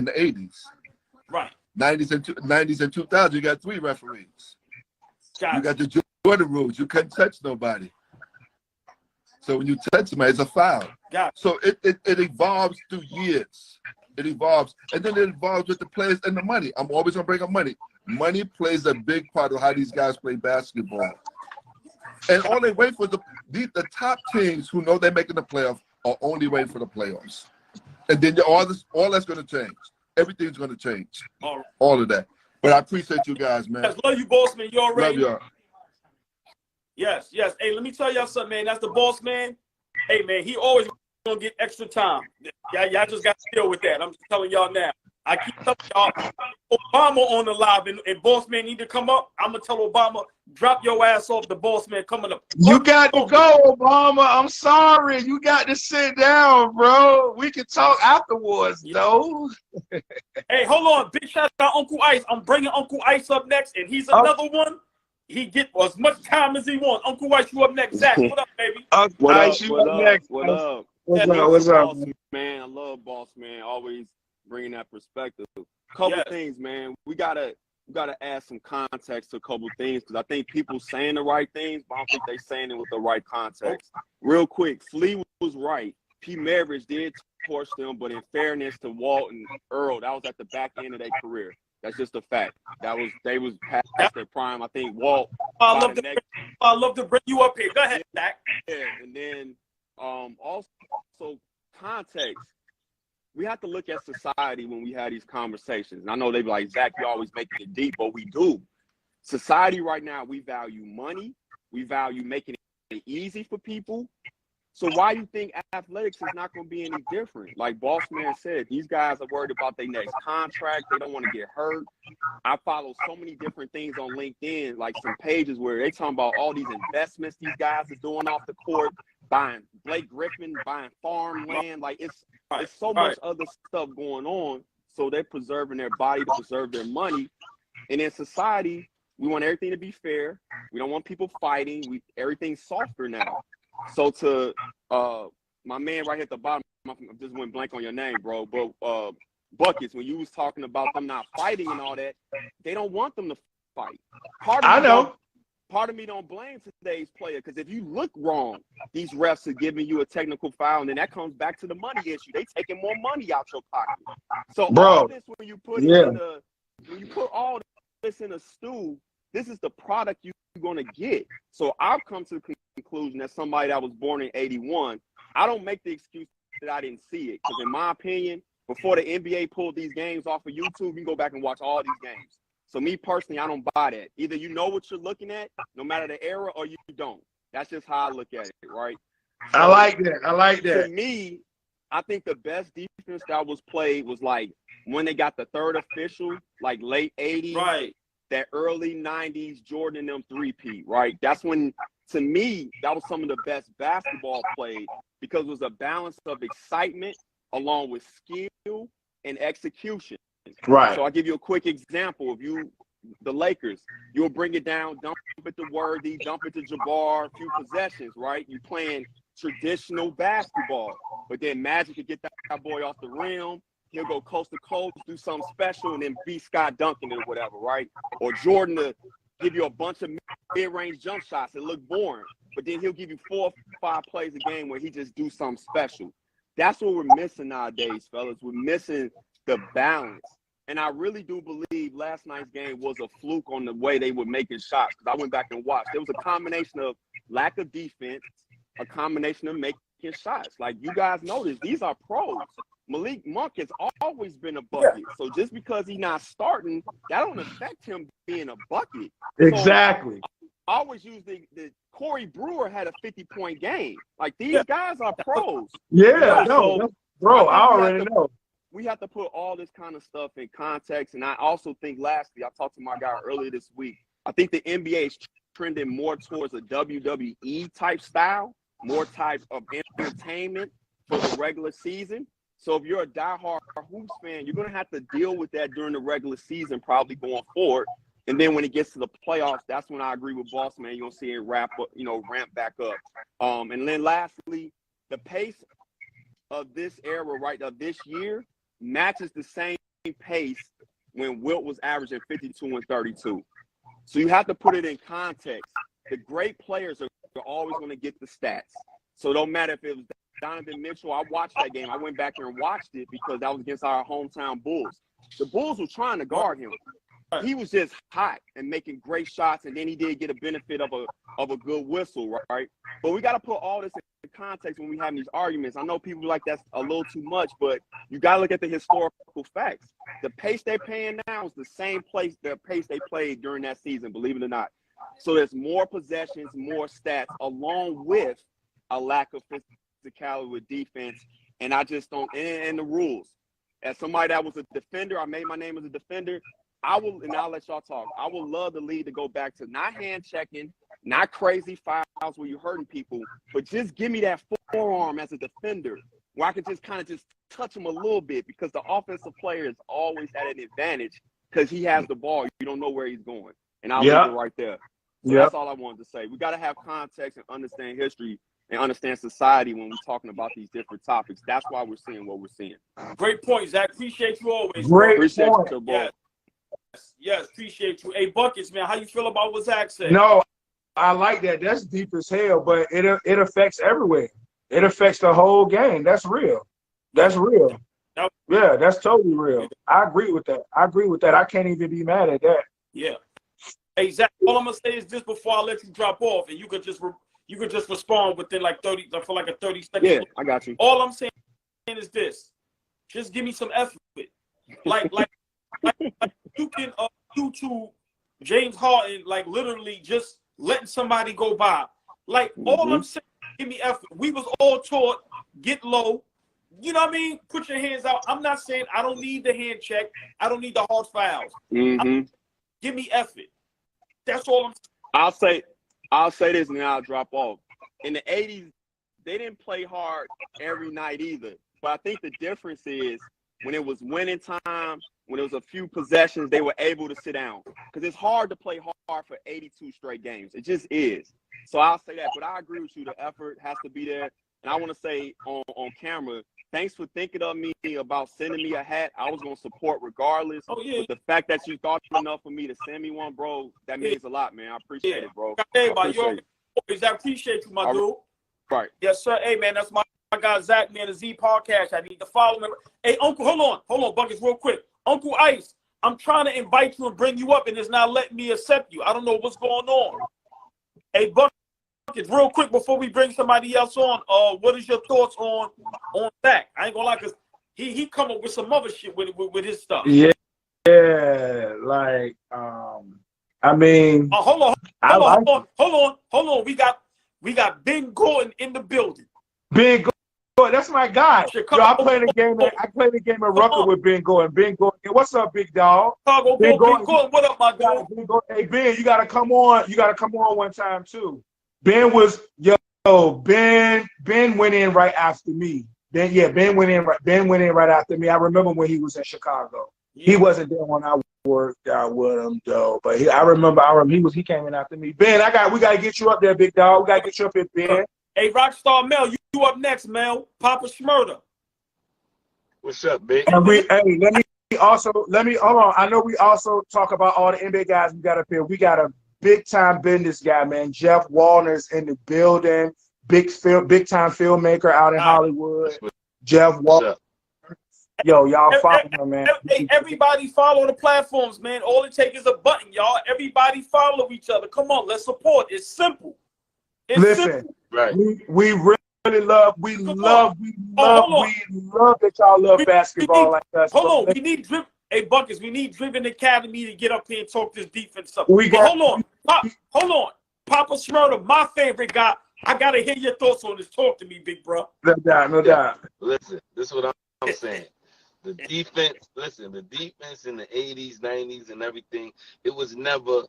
the 80s. Right. 90s and 2000, you got 3 referees. Gotcha. You got the Jordan rules. You couldn't touch nobody. So when you touch somebody, it's a foul. Gotcha. So it evolves through years. It evolves. And then it evolves with the players and the money. I'm always going to bring up money. Money plays a big part of how these guys play basketball. And all they wait for the top teams who know they're making the playoffs are only waiting for the playoffs. And then all that's going to change. Everything's going to change. All of that. But I appreciate you guys, man. Yes, love you, boss man. You already. Love y'all. Yes. Hey, let me tell y'all something, man. That's the boss man. Hey, man, he always gonna get extra time. Y'all just got to deal with that. I'm just telling y'all now. I keep telling y'all, Obama on the live, and boss man need to come up. I'm gonna tell Obama, drop your ass off. The boss man coming up. You got to go, Obama. I'm sorry. You got to sit down, bro. We can talk afterwards, though. Hey, hold on. Big shout out to Uncle Ice. I'm bringing Uncle Ice up next, and he's another one. He get as much time as he wants. Uncle Ice, you up next. Zach, what up, baby? Uncle Ice, you up next. What up? What's up, man? I love boss man. Always bringing that perspective. Couple things, man. We gotta add some context to a couple things because I think people saying the right things, but I don't think they saying it with the right context. Real quick, Flea was right. P. Maravich did torch them, but in fairness to Walt and Earl, that was at the back end of their career. That's just a fact. They was past their prime. I think Walt. I love to bring you up here. Go ahead, Zach. Yeah, and then also context. We have to look at society when we have these conversations. And I know they be like, Zach, you always making it deep, but we do. Society right now, we value money. We value making it easy for people. So why you think athletics is not going to be any different? Like Boss Man said, these guys are worried about their next contract. They don't want to get hurt. I follow so many different things on LinkedIn, like some pages where they talking about all these investments these guys are doing off the court, buying Blake Griffin, buying farmland. Like it's so much other stuff going on. So they're preserving their body to preserve their money. And in society, we want everything to be fair. We don't want people fighting. Everything's softer now. So to my man right here at the bottom, I just went blank on your name, bro. But Buckets, when you was talking about them not fighting and all that, they don't want them to fight. Part of me don't blame today's player because if you look wrong, these refs are giving you a technical foul, and then that comes back to the money issue. They taking more money out your pocket. So all this when you put all this in a stew, this is the product you're going to get. So I've come to the conclusion that somebody that was born in 81, I don't make the excuse that I didn't see it. Because in my opinion, before the NBA pulled these games off of YouTube, you can go back and watch all these games. So me personally, I don't buy that. Either you know what you're looking at, no matter the era, or you don't. That's just how I look at it, right? So, I like that. To me, I think the best defense that was played was like when they got the third official, like late 80s. Right. That early 90s Jordan and them three-peat, right? That's when, to me, that was some of the best basketball played because it was a balance of excitement along with skill and execution. Right. So I'll give you a quick example. The Lakers, you'll bring it down, dump it to Worthy, dump it to Jabbar, a few possessions, right? You playing traditional basketball, but then Magic could get that boy off the rim. He'll go coast to coast, do something special, and then beat Scott Duncan or whatever, right? Or Jordan to give you a bunch of mid-range jump shots and look boring, but then he'll give you 4 or 5 plays a game where he just do something special. That's what we're missing nowadays, fellas. We're missing the balance. And I really do believe last night's game was a fluke on the way they were making shots because I went back and watched. There was a combination of lack of defense, a combination of making shots. Like you guys notice, these are pros. Malik Monk has always been a bucket. So just because he's not starting, that don't affect him being a bucket. Exactly. So I always use the Corey Brewer had a 50-point game. Like these guys are pros. Yeah, bro, I already know. We have to put all this kind of stuff in context. And I also think lastly, I talked to my guy earlier this week. I think the NBA is trending more towards a WWE type style, more type of entertainment for the regular season. So if you're a diehard hoops fan, you're going to have to deal with that during the regular season, probably going forward. And then when it gets to the playoffs, that's when I agree with Boss Man. You're going to see it ramp back up. And then lastly, the pace of this era, right, of this year matches the same pace when Wilt was averaging 52 and 32. So you have to put it in context. The great players are always going to get the stats. So it don't matter if it was Donovan Mitchell. I watched that game. I went back there and watched it because that was against our hometown Bulls. The Bulls were trying to guard him. He was just hot and making great shots, and then he did get a benefit of a good whistle, right? But we got to put all this in context when we have these arguments. I know people like that's a little too much, but you got to look at the historical facts. The pace they're paying now is the same pace they played during that season, believe it or not. So there's more possessions, more stats, along with a lack of physicality with defense, and I just don't. And the rules. As somebody that was a defender, I made my name as a defender. And I'll let y'all talk. I would love the league to go back to not hand checking, not crazy fouls where you're hurting people, but just give me that forearm as a defender where I can just kind of just touch him a little bit, because the offensive player is always at an advantage because he has the ball. You don't know where he's going. And I'll leave it right there. So that's all I wanted to say. We got to have context and understand history and understand society when we're talking about these different topics. That's why we're seeing what we're seeing. Great point, Zach. Appreciate you always. Great Appreciate point. you, boy. Yes, appreciate you. Hey, Buckets, man, how you feel about what Zach said? No, I like that. That's deep as hell, but it affects everywhere. It affects the whole game. That's real. That's real. Yeah, that's totally real. I agree with that. I can't even be mad at that. Yeah. Hey, Zach, all I'm gonna say is this before I let you drop off, and you could just respond within like 30 for like a 30 seconds. Yeah, I got you. All I'm saying is this: just give me some effort. Like you can YouTube James Harden, like literally just letting somebody go by. Like all I'm saying, give me effort. We was all taught get low. You know what I mean? Put your hands out. I'm not saying I don't need the hand check. I don't need the hard fouls. Give me effort. That's all I'm saying. I'll say this and then I'll drop off. In the 80s, they didn't play hard every night either. But I think the difference is when it was winning time, when it was a few possessions, they were able to sit down. Because it's hard to play hard for 82 straight games. It just is. So I'll say that. But I agree with you. The effort has to be there. And I want to say on camera, thanks for thinking of me about sending me a hat. I was going to support regardless. Oh, yeah. But the fact that you thought enough for me to send me one, bro, that means a lot, man. I appreciate it, bro. Hey, I appreciate you, my dude. Right. Yes, sir. Hey, man, that's my guy, Zach, man, the Z Podcast. I need to follow him. Hey, Uncle, hold on, Buckets, real quick. Uncle Ice, I'm trying to invite you and bring you up, and it's not letting me accept you. I don't know what's going on. Hey, Buckets, real quick before we bring somebody else on, what is your thoughts on Zach? I ain't gonna lie, because he come up with some other shit with his stuff. Yeah, like I mean, hold on. We got Ben Gordon in the building. Ben Gordon, that's my guy. Chicago. Yo, I played a game at Rucker with Ben Gordon. Ben Gordon, hey, what's up, big dog? Chicago, Ben Gordon, what up, my dude? Hey Ben, you gotta come on. You gotta come on one time too. Ben went in right after me. Ben went in right after me. I remember when he was in Chicago. Yeah. He wasn't there when I worked out with him though, but I remember he came in after me. Ben, we gotta get you up there, big dog. We gotta get you up here, Ben. Hey, Rockstar Mel, you up next, Mel. Papa Schmurda. What's up, big? And let me hold on. I know we also talk about all the NBA guys we got up here. We got a big time business guy, man. Jeff Wallner's in the building. Big time filmmaker out in Hollywood. Jeff Wallner. Yo, y'all follow him, man. Hey, everybody follow the platforms, man. All it takes is a button, y'all. Everybody follow each other. Come on, let's support. It's simple. Listen, right? We really love. We love that y'all love basketball like us. Hold on, we need drip. Hey, Buckets, we need Driven Academy to get up here and talk this defense up. Hold on. Papa Schmurda, my favorite guy. I got to hear your thoughts on this. Talk to me, big bro. No doubt. Listen, this is what I'm saying. The defense in the 80s, 90s, and everything, it was never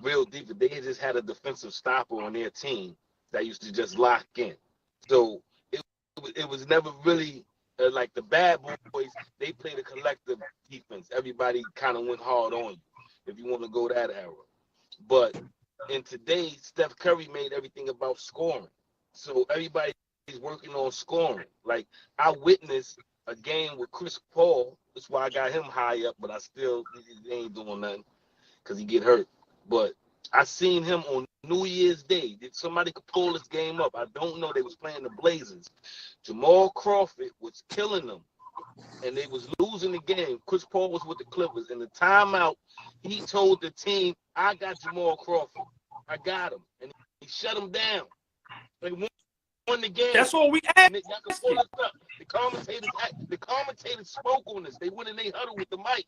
real defense. They just had a defensive stopper on their team that used to just lock in. So it was never really like the bad boys. They played a collective defense. Everybody kind of went hard on you, if you want to go that era. But in today, Steph Curry made everything about scoring. So everybody's working on scoring. Like, I witnessed a game with Chris Paul That's why I got him high up, but I still he ain't doing nothing because he get hurt. But I seen him on New Year's Day. Did somebody could pull this game up? I don't know. They was playing the Blazers. Jamal Crawford was killing them, and they was losing the game. Chris Paul was with the Clippers. In the timeout, he told the team, "I got Jamal Crawford. I got him," and he shut him down. They won the game. That's all we And asked. y'all can pull this up. The commentators spoke on this. They went in their huddle with the mic.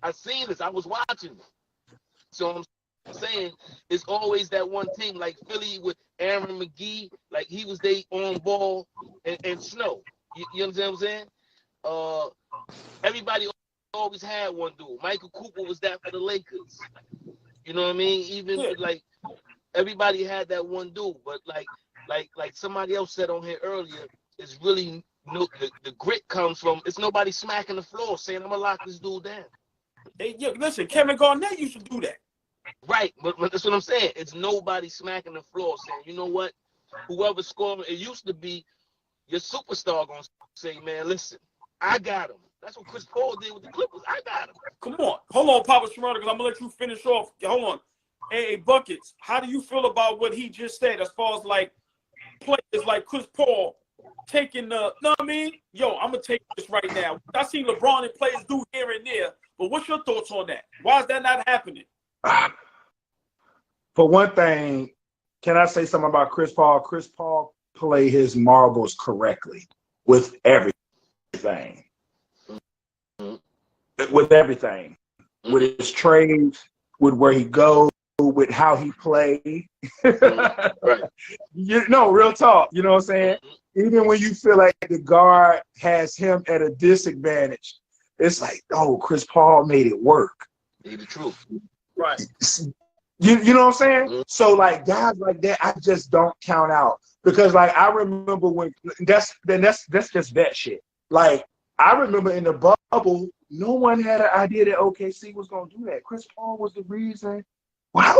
I seen this. I was watching it. So I'm saying it's always that one team like Philly with Aaron McGee, like he was they on ball and Snow. You understand what I'm saying? Everybody always had one dude. Michael Cooper was that for the Lakers. You know what I mean? Even with, like everybody had that one dude, but like somebody else said on here earlier, it's really no the grit comes from it's nobody smacking the floor saying I'm gonna lock this dude down. Hey, listen, Kevin Garnett used to do that. Right, but that's what I'm saying. It's nobody smacking the floor saying, you know what? Whoever scoring, it used to be your superstar gonna say, man, listen, I got him. That's what Chris Paul did with the Clippers. I got him. Come on. Hold on, Papa Shmurda, because I'm going to let you finish off. Hold on. Hey, Buckets, how do you feel about what he just said as far as, like, players like Chris Paul taking the, know what I mean? Yo, I'm going to take this right now. I see LeBron and players do here and there, but what's your thoughts on that? Why is that not happening? For one thing, can I say something about Chris Paul? Chris Paul played his marbles correctly with everything. With everything. With his trades, with where he goes, with how he played. Right. Real talk. You know what I'm saying? Even when you feel like the guard has him at a disadvantage, it's like, oh, Chris Paul made it work. Be the truth. Right. You know what I'm saying? So like guys like that, I just don't count out because like I remember when that's just that shit. Like I remember in the bubble, no one had an idea that OKC was gonna do that. Chris Paul was the reason why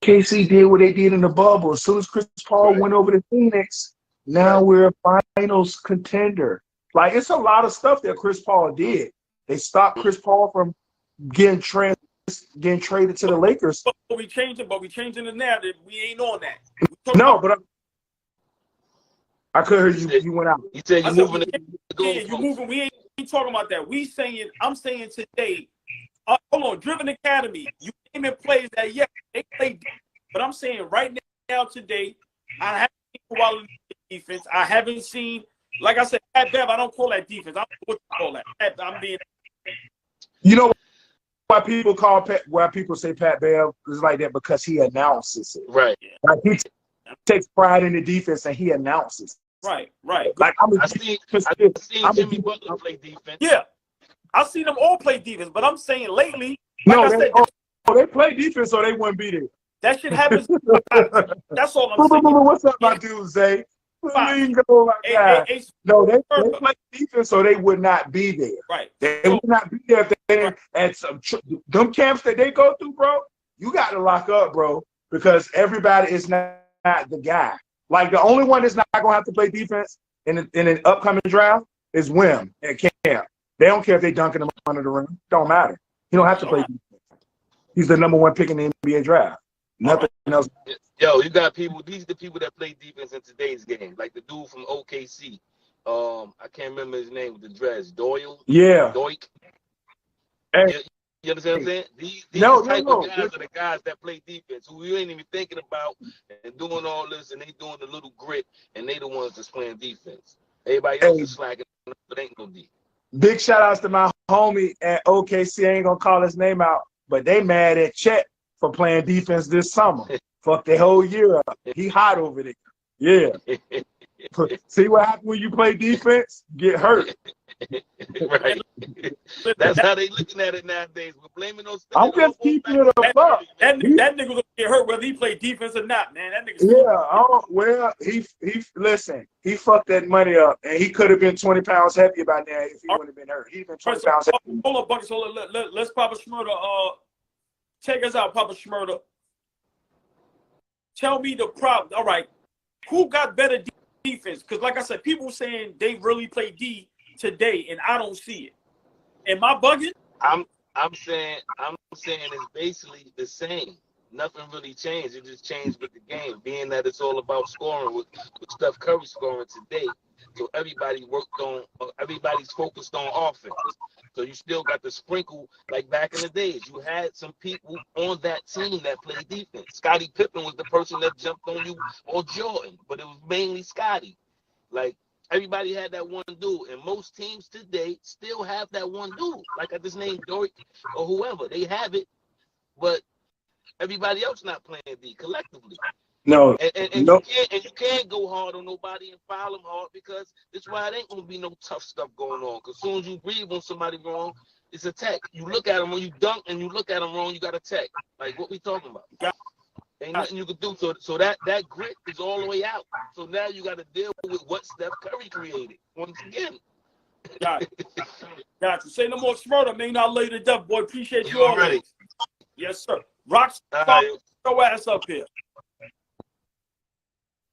OKC did what they did in the bubble. As soon as Chris Paul went over to Phoenix, now we're a finals contender. Like it's a lot of stuff that Chris Paul did. They stopped Chris Paul from getting traded to the Lakers. But we changing the narrative. We ain't on that. No, but I could hear you. You went out. You said you're moving. You moving. We ain't talking about that. I'm saying today. Hold on, Driven Academy. You name it plays that they play, but I'm saying right now today, I haven't seen quality defense. I haven't seen, like I said, Pat Bev. I don't call that defense. I don't know what you call that. I'm being. You know why people say Pat Bev is like that because he announces it. Right. Like he takes pride in the defense and he announces. Right. Like I seen Jimmy Butler play defense. Yeah, I've seen them all play defense, but I'm saying lately, they play defense or they wouldn't be there. That shit happens. That's all I'm saying. What's up, my dude, Zay? They play defense so they would not be there. Right. They would not be there if they didn't. And them camps that they go through, bro, you got to lock up, bro, because everybody is not the guy. Like the only one that's not going to have to play defense in an upcoming draft is Wim at camp. They don't care if they dunking him under the rim. Don't matter. He don't have to play defense. He's the number one pick in the NBA draft. Nothing else. Yo, you got people. These are the people that play defense in today's game. Like the dude from OKC. I can't remember his name with the dreads. Doyle. Yeah. Doik. Hey. You understand what I'm saying? These of guys are the guys that play defense who you ain't even thinking about and doing all this, and they doing the little grit, and they the ones that's playing defense. Everybody else is slacking, but ain't no defense. Big shout outs to my homie at OKC. I ain't gonna call his name out, but they mad at Chet for playing defense this summer. Fuck the whole year up. He hot over there. Yeah. See what happens when you play defense? Get hurt. Right. That's how they looking at it nowadays. We're blaming those. I'm just keeping it a fuck. That nigga gonna get hurt whether he play defense or not, man. That nigga. Listen. He fucked that money up, and he could have been 20 pounds heavier by now if he wouldn't have been hurt. He'd been 20 pounds heavier. Hold on, Buckets. Hold on. Let's Papa Shmurda. Take us out, Papa Shmurda. Tell me the problem. All right, who got better defense? Because like I said, people saying they really play D today, and I don't see it. Am I bugging? I'm saying it's basically the same. Nothing really changed. It just changed with the game, being that it's all about scoring with Steph Curry scoring today. So everybody's focused on offense. So you still got the sprinkle like back in the days. You had some people on that team that played defense. Scottie Pippen was the person that jumped on you, or Jordan, but it was mainly Scottie. Like everybody had that one dude, and most teams today still have that one dude. Like I just named Dort or whoever, they have it, but everybody else not playing D collectively. No, And no. you can't go hard on nobody and foul them hard, because that's why it ain't gonna be no tough stuff going on. Because as soon as you breathe on somebody wrong, it's a tech. You look at them when you dunk and you look at them wrong, you got a tech. Like what we talking about? Ain't nothing you can do. So that grit is all the way out. So now you got to deal with what Steph Curry created once again. Got you. Say no more Smurda, man. I'll lay to death, boy. Appreciate you You already. already. Yes, sir. Rock, throw ass up here.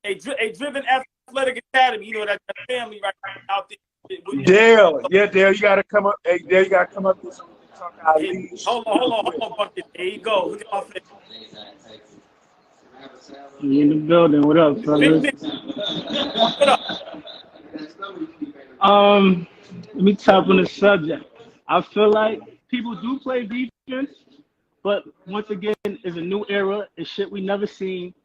A Driven Athletic Academy, you know that family right out there. Dale, Dale, you gotta come up. Hey, Dale, you gotta come up with some talk our leads. Hold on, Bucket. There you go. Look at my face. You in the building. What up, fellas? What up? Let me tap on the subject. I feel like people do play defense, but once again, it's a new era. It's shit we never seen.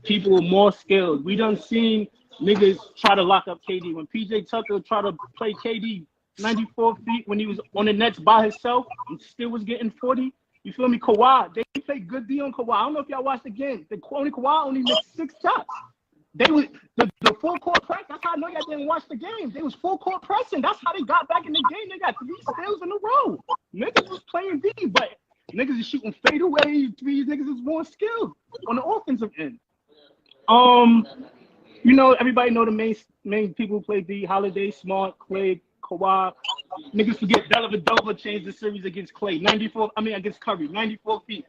People are more skilled. We done seen niggas try to lock up KD. When PJ Tucker tried to play KD 94 feet when he was on the Nets by himself and still was getting 40. You feel me? Kawhi, they played good D on Kawhi. I don't know if y'all watched the game. Kawhi only missed 6 shots. They was the full court press. That's how I know y'all didn't watch the game. They was full court pressing. That's how they got back in the game. They got 3 steals in a row. Niggas was playing D, but niggas is shooting fadeaway threes. Niggas is more skilled on the offensive end. You know, everybody know the main people who play D: Holiday, Smart, Clay, Kawhi. Niggas forget Dellavedova changed the series against against Curry, 94 feet.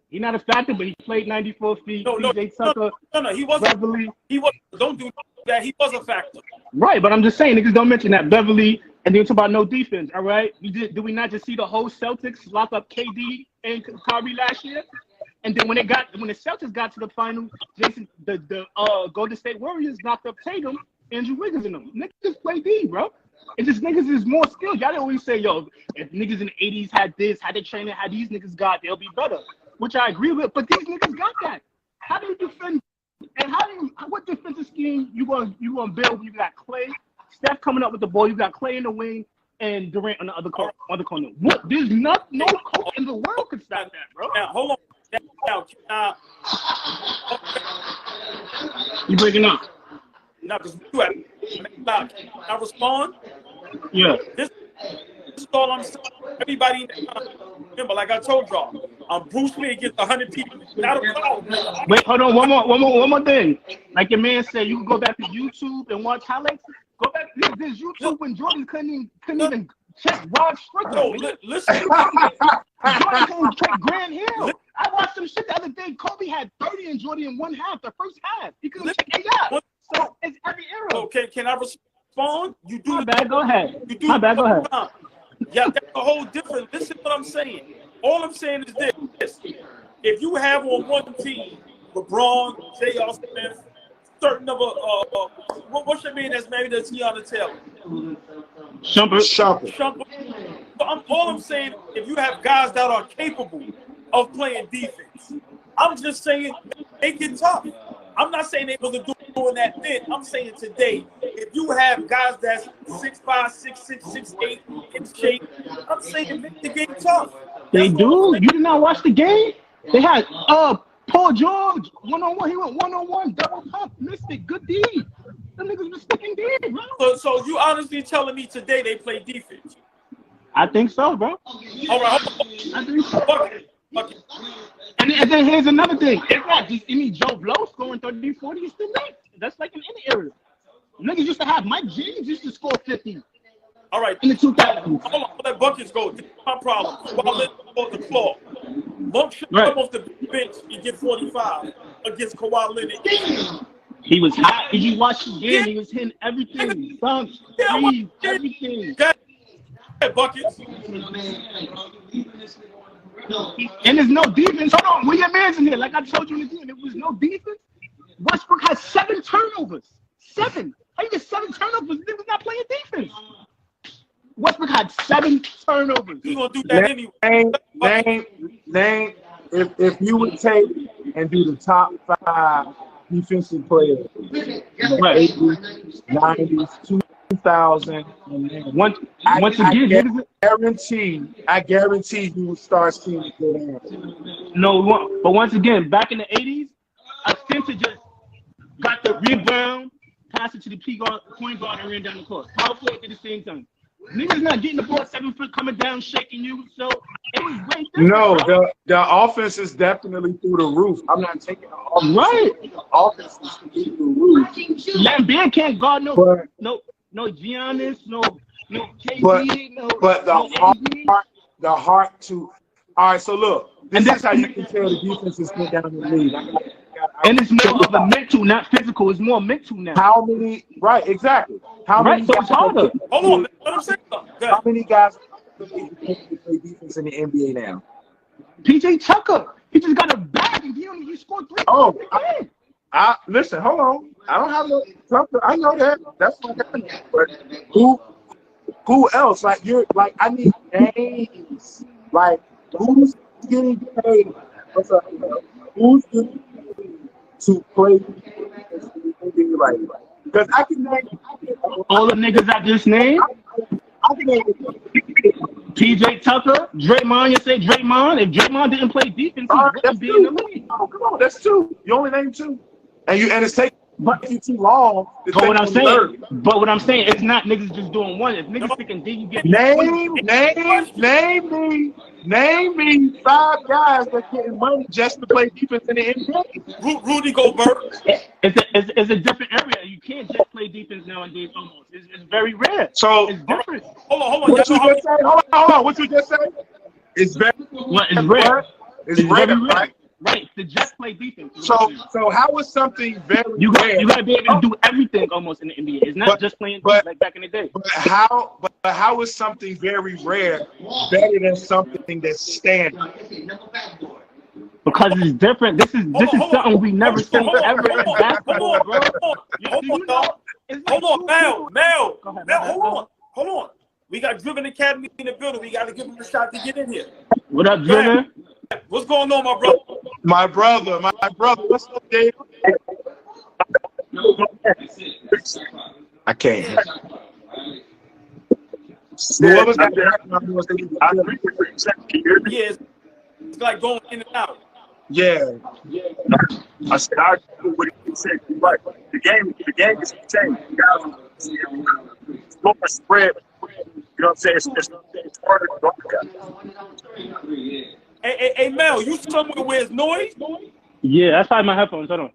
He's not a factor, but he played 94 feet. PJ Tucker, No, he wasn't. Beverly. He was. Don't do that. He was a factor. Right, but I'm just saying, niggas don't mention that. Beverly, and then talk about no defense, all right? Do we not just see the whole Celtics lock up KD and Kyrie last year? And then when the Celtics got to the finals, the Golden State Warriors knocked up Tatum, Andrew Wiggins and them. Niggas play D, bro. It's just niggas is more skilled. Y'all always say, yo, if niggas in the 80s had this, had the training, had these niggas got, they'll be better. Which I agree with, but these niggas got that. How do you defend? And what defensive scheme you gonna build when you got Clay, Steph coming up with the ball, you got Clay in the wing, and Durant on the other corner. What? There's no coach in the world could stop that, bro. Now, hold on. Now, You breaking up? now, because you have. Now, can I respond? Yeah. This is all I'm saying. Everybody, remember, like I told y'all, Bruce Lee against 100 people. Not a problem. Wait, hold on. One more thing. Like your man said, you can go back to YouTube and watch highlights. Go back. There's YouTube when Jordan couldn't even check Rod Strickland. No, listen. Jordan couldn't check Grant Hill. I watched some shit the other day. Kobe had 30 and Jordan in one half, the first half. He couldn't check AI. So it's every era. Okay, can I respond? You do. My bad. Go ahead. You do. My bad. Go ahead. Yeah, that's a whole different. Listen what I'm saying. All I'm saying is this. If you have on one team, LeBron, J.R. Smith, certain of what's your man that's married to Tiana Taylor? Shumpert. All I'm saying, if you have guys that are capable of playing defense, I'm just saying make it tough. I'm not saying they was doing that then. I'm saying today, if you have guys that's 6'5", 6'6", 6'8" in shape, I'm saying make the game tough. They do. You did not watch the game? They had Paul George one-on-one. He went one-on-one, double pump, missed it. Good D. Them niggas was sticking D, bro. So you honestly telling me today they play defense? I think so, bro. All right. I think so. Fuck it. And then here's another thing. It's not just any Joe Blow scoring 30, 40. It's still late. That's like in any area. Niggas used to have Mike James used to score 50. All right. In the 2000s. Hold on. Let buckets go. This is my problem. While letting on the floor. Monk should come off the bench and get 45 against Kawhi Leonard. He was hot. Did you watch the game? He was hitting everything. Dunks, threes, everything. buckets. And there's no defense. Hold on, William Man's in here. Like I told you again, there was no defense. Westbrook has 7 turnovers. 7. How you get 7 turnovers? He was not playing defense. Westbrook had 7 turnovers. He gonna do that anyway. Name. If you would take and do the top 5 defensive players in the 80s, 90s, 2000, and then Once again, I guarantee you will start seeing it go down. no, but once again, back in the 80s, I think to just got the rebound, pass it to the point guard, and ran down the court. Power forward did the same thing. Niggas not getting the ball 7 foot coming down, shaking you. So it was way different. No, bro. the offense is definitely through the roof. I'm not taking the offense. Right. The offense is through the roof. Lambert can't guard no Giannis, no KD, But the heart to. All right, so look, this And is how you can tell the defense is put down in the league. and it's more of a mental, not physical. It's more mental now. How many? Right, exactly. How Right, many? so it's harder. Hold on, man. Let him say something. Go How ahead. many guys play defense in the NBA now? PJ Tucker, he just got a bag and he scored 3 Oh, points again. I listen. Hold on. I don't have no. I know that. That's what I got. But who else? Like like I need names. Like who's getting paid? What's up? Who's getting paid to play defense in the NBA right now? Because I can name All the niggas I just named, I can name PJ Tucker, Draymond. You say Draymond? If Draymond didn't play defense, he that's wouldn't be in the 2. league. Oh, come on, that's 2. You only named 2, and it's taking you too long. To But what I'm take the third. saying, it's not niggas just doing one. If niggas thinking D, you get Name me 5 guys that getting money just to play defense in the NBA. Rudy Gobert. It's a different area. You can't just play defense nowadays. Almost, it's very rare. So It's different. Hold on. what you just say? Hold on. What you just say? It's very Well, it's rare. It's rare, very rare. right? Right, to just play defense. So how is something very You rare? gotta be able to do everything almost in the NBA. It's not just playing defense like back in the day. But how is something very rare better than something that's standard? Because it's different. This is something we never seen ever in basketball, bro. Hold on, Mel. Go ahead, Hold on. We got Driven Academy in the building. We got to give him a shot to get in here. What up, Driven? What's going on, my brother? My brother. What's up, Dave? I can't. Whoever's got the Yeah, it's like going in and out. Yeah. I said, I agree with what he said. You're right. The game is changed. It's more spread. You know what I'm saying? It's harder to go. Hey, Mel, you somewhere where it's noise? Yeah, that's how my headphones. Hold on.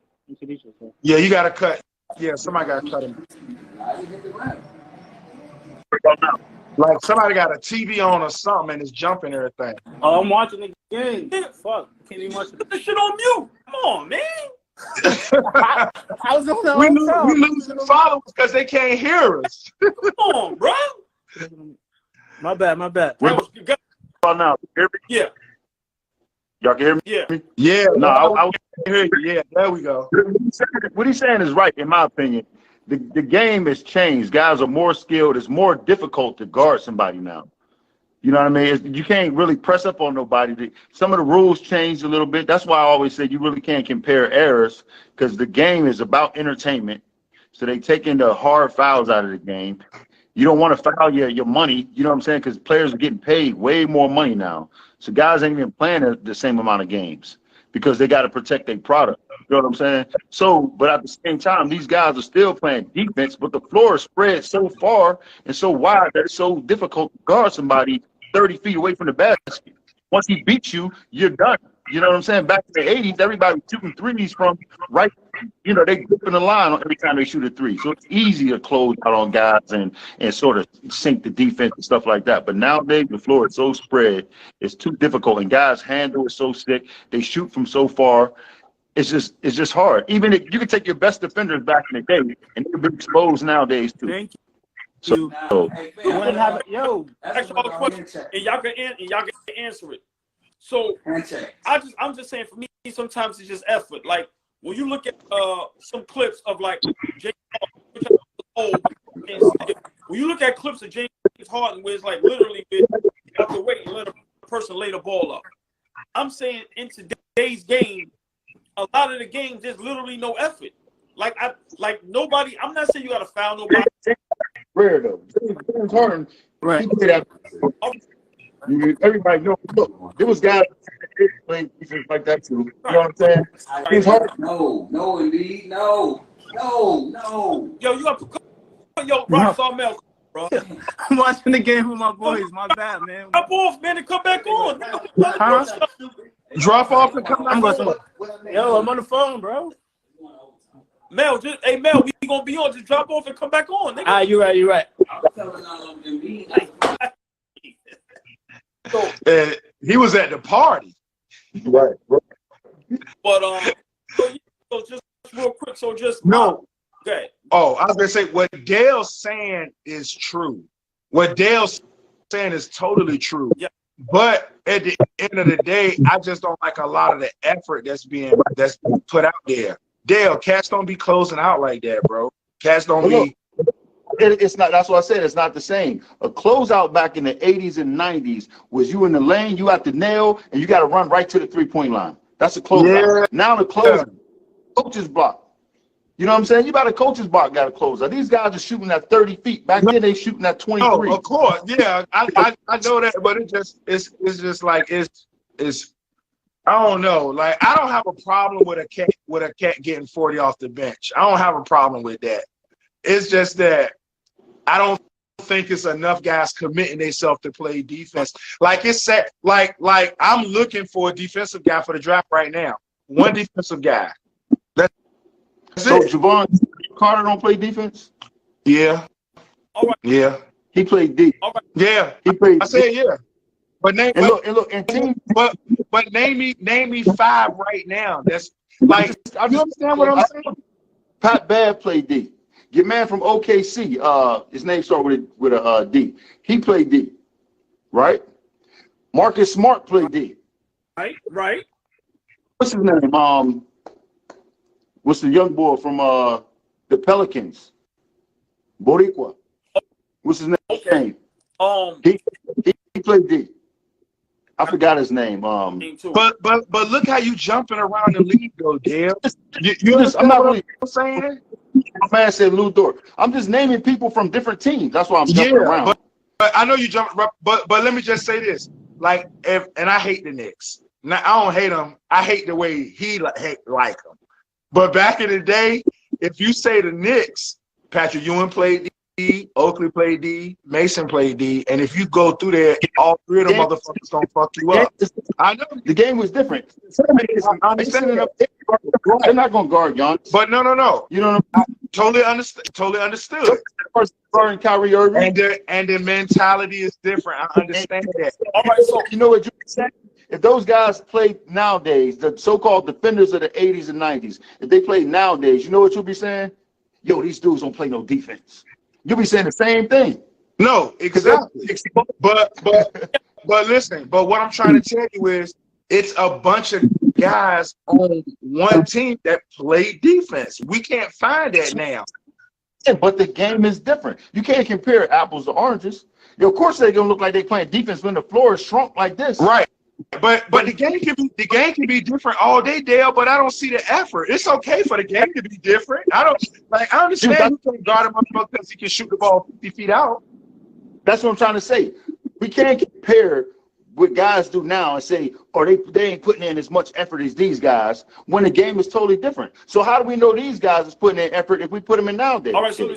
Yeah, you gotta cut. Yeah, somebody gotta cut him. Like somebody got a TV on or something and it's jumping everything. Oh, I'm watching the game. Fuck. Can't even watch Put the shit on mute. Come on, man. I was on We losing followers because they can't hear us. Come on, bro. My bad. That was good. Now, hear me? Yeah. Y'all can hear me? Yeah. Yeah, No, I hear you. Yeah, there we go. what he's saying is right, in my opinion. The game has changed. Guys are more skilled. It's more difficult to guard somebody now. You know what I mean? You can't really press up on nobody. Some of the rules changed a little bit. That's why I always say you really can't compare errors because the game is about entertainment. So they taking the hard fouls out of the game. You don't want to foul your money. You know what I'm saying? Because players are getting paid way more money now. So guys ain't even playing the same amount of games because they got to protect their product. You know what I'm saying? So, but at the same time, these guys are still playing defense, but the floor is spread so far and so wide that it's so difficult to guard somebody 30 feet away from the basket. Once he beats you, you're done. You know what I'm saying? Back in the 80s, everybody was shooting threes from right. You know, they grip in the line every time they shoot a 3. So it's easy to close out on guys and sort of sink the defense and stuff like that. But nowadays, the floor is so spread, it's too difficult. And guys' handle is so sick. They shoot from so far. It's just hard. Even if you can take your best defenders back in the day, and they've been exposed nowadays too. Thank You So wouldn't have it. Yo, Ask y'all a question, and y'all can answer it. So I'm just saying, for me, sometimes it's just effort. Like when you look at some clips of like James Harden, which I know is old, when you look at clips of James Harden, where it's like literally out the way and let a person lay the ball up. I'm saying in today's game, a lot of the games there's literally no effort. Like nobody. I'm not saying you got to foul nobody. rare though. James Harden, right. he did that. Everybody knows. Look, there was guys playing defense like that too. You know what I'm saying? James Harden. No, indeed, no. Yo, you got Rockstar Mel, bro. I'm watching the game with my boys. My bad, man. Drop off, man, and come back on. Huh? Drop off and come I'm back. going. Yo, I'm on the phone, bro. Mel, Mel, we gonna be on. Just drop off and come back on. Nigga. You're right. So, He was at the party. Right. but so just real quick, so just No. okay. Oh, I was gonna say what Dale's saying is true. What Dale's saying is totally true. Yeah. But at the end of the day, I just don't like a lot of the effort that's being put out there. Dale, cats don't be closing out like that, bro. Cats don't be. It's not. That's what I said. It's not the same. A closeout back in the 80s and 90s was you in the lane, you at the nail, and you got to run right to the 3-point line. That's a closeout. Yeah. Now the coach's block. You know what I'm saying? You got a coach's block, got to close out. These guys are shooting at 30 feet. Back then they shooting at 23. Oh, of course, yeah. I know that, but it's just like it's. I don't know. Like I don't have a problem with a cat getting 40 off the bench. I don't have a problem with that. It's just that I don't think it's enough guys committing themselves to play defense. Like it's set. Like I'm looking for a defensive guy for the draft right now. One defensive guy. That's So it. Javon Carter don't play defense? Yeah. All right. Yeah. He played D. All right. Yeah. He played I said yeah. But name but name me 5 right now. That's like you understand what I'm saying? Pat Babb played D. Your man from OKC, his name started with a D. He played D, right? Marcus Smart played D. Right. What's his name? What's the young boy from the Pelicans? Boricua. What's his name? Okay. He played D. I forgot his name. But look how you jumping around the league though, Dale. I'm not really saying. My man said Lou Dort. I'm just naming people from different teams. That's why I'm jumping around. But I know you jump. But let me just say this. Like and I hate the Knicks. Now I don't hate them. I hate the way he like them. But back in the day, if you say the Knicks, Patrick Ewing played D, Oakley played D, Mason played D, and if you go through there, all 3 of them motherfuckers gonna fuck you up. I know the game was different. I understand. They're not gonna guard Giannis. But no. You know, Totally understood. Guarding Kyrie Irving. And the mentality is different. I understand that. All right. So You know what you said? If those guys play nowadays, the so-called defenders of the 80s and 90s, if they play nowadays, you know what you'll be saying? Yo, these dudes don't play no defense. You'll be saying the same thing. No, exactly. But listen, but what I'm trying to tell you is it's a bunch of guys on one team that play defense. We can't find that now. Yeah, but the game is different. You can't compare apples to oranges. Of course they're gonna look like they playing defense when the floor is shrunk like this. Right. But the game can be different all day, Dale. But I don't see the effort. It's okay for the game to be different. I understand you can guard him up because he can shoot the ball 50 feet out. That's what I'm trying to say. We can't compare what guys do now and say, or they ain't putting in as much effort as these guys when the game is totally different. So how do we know these guys is putting in effort if we put them in nowadays? all right. So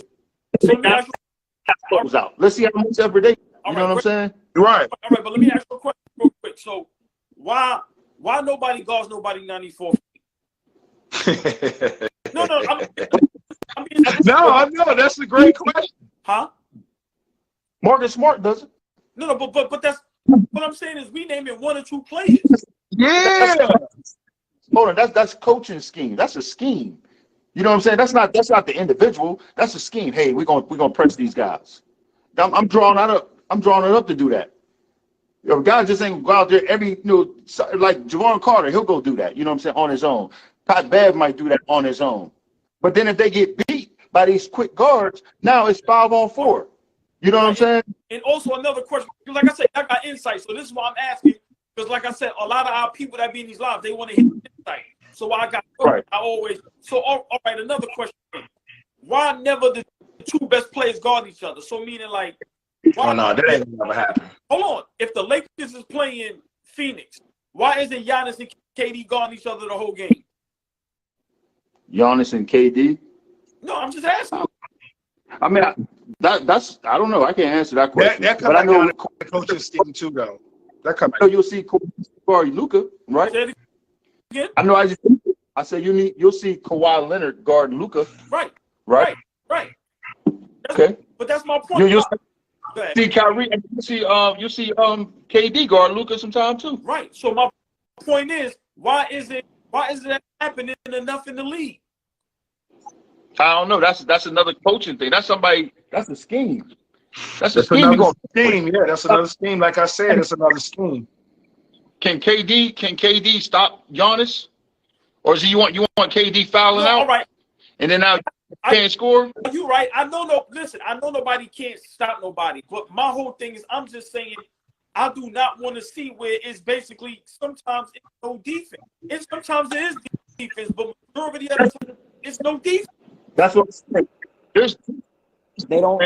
Out. Let's see how much effort they. You know what I'm saying? Right. all right, but let me ask you a question real quick. So why nobody guards nobody 94 feet? No. No, that's a great question. Huh? Marcus Smart does it. No, but that's what I'm saying is we naming 1 or 2 players. Yeah. Hold on, that's coaching scheme. That's a scheme. You know what I'm saying? That's not the individual. That's a scheme. Hey, we're gonna press these guys. I'm drawing it up to do that. You know, guys just ain't go out there like Javon Carter, he'll go do that, you know what I'm saying, on his own. Pat Bev might do that on his own. But then if they get beat by these quick guards, now it's 5-on-4. You know what I'm saying? And also another question, like I said, I got insight. So this is why I'm asking, because like I said, a lot of our people that be in these lives, they want to hit insight. So I got, Right. all right, another question. Why never the two best players guard each other? So meaning like, Oh no, that ain't never happen. hold on. If the Lakers is playing Phoenix, why isn't Giannis and KD guarding each other the whole game? Giannis and KD? No, I'm just asking. I mean, that's I don't know. I can't answer that question. That but I know the coach's scheme too, though. That come you'll see Kawhi Luka, right? Say it again? I know. I said you'll see Kawhi Leonard guarding Luka. Right. Right. Okay. But that's my point. You'll Go ahead. see Kyrie, and you see KD guard Luka sometime too. Right. So my point is, why is that happening enough in the league? I don't know. That's another coaching thing. That's a scheme. That's a That's scheme. another scheme. Yeah, that's another scheme. Like I said, it's another scheme. Can KD stop Giannis? Or is you want KD fouling out? All right. And then now you can't score? You're right. I know nobody can't stop nobody. But my whole thing is, I'm just saying, I do not want to see where it's basically sometimes it's no defense. And sometimes it is defense, but majority of the time it's no defense. That's what I'm saying. They don't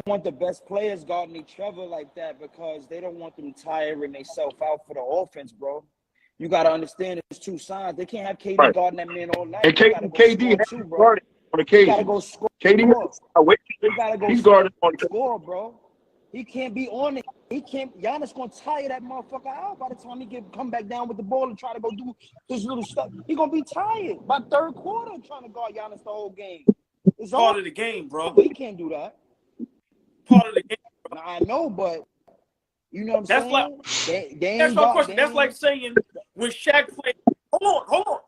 want the best players guarding each other like that because they don't want them tiring themselves out for the offense, bro. You got to understand it's two sides. They can't have KD guarding that man all night. And KD has guarded on occasion. You got to go score. He's guarded on occasion. Score, bro. He can't be on it. He can't. Giannis gonna tire that motherfucker out by the time he come back down with the ball and try to go do his little stuff. He gonna be tired by third quarter trying to guard Giannis the whole game. It's Part of the game, bro. He can't do that. Part of the game. Now, I know, but you know what I'm saying? That's my question. That's like saying when Shaq played. Hold on.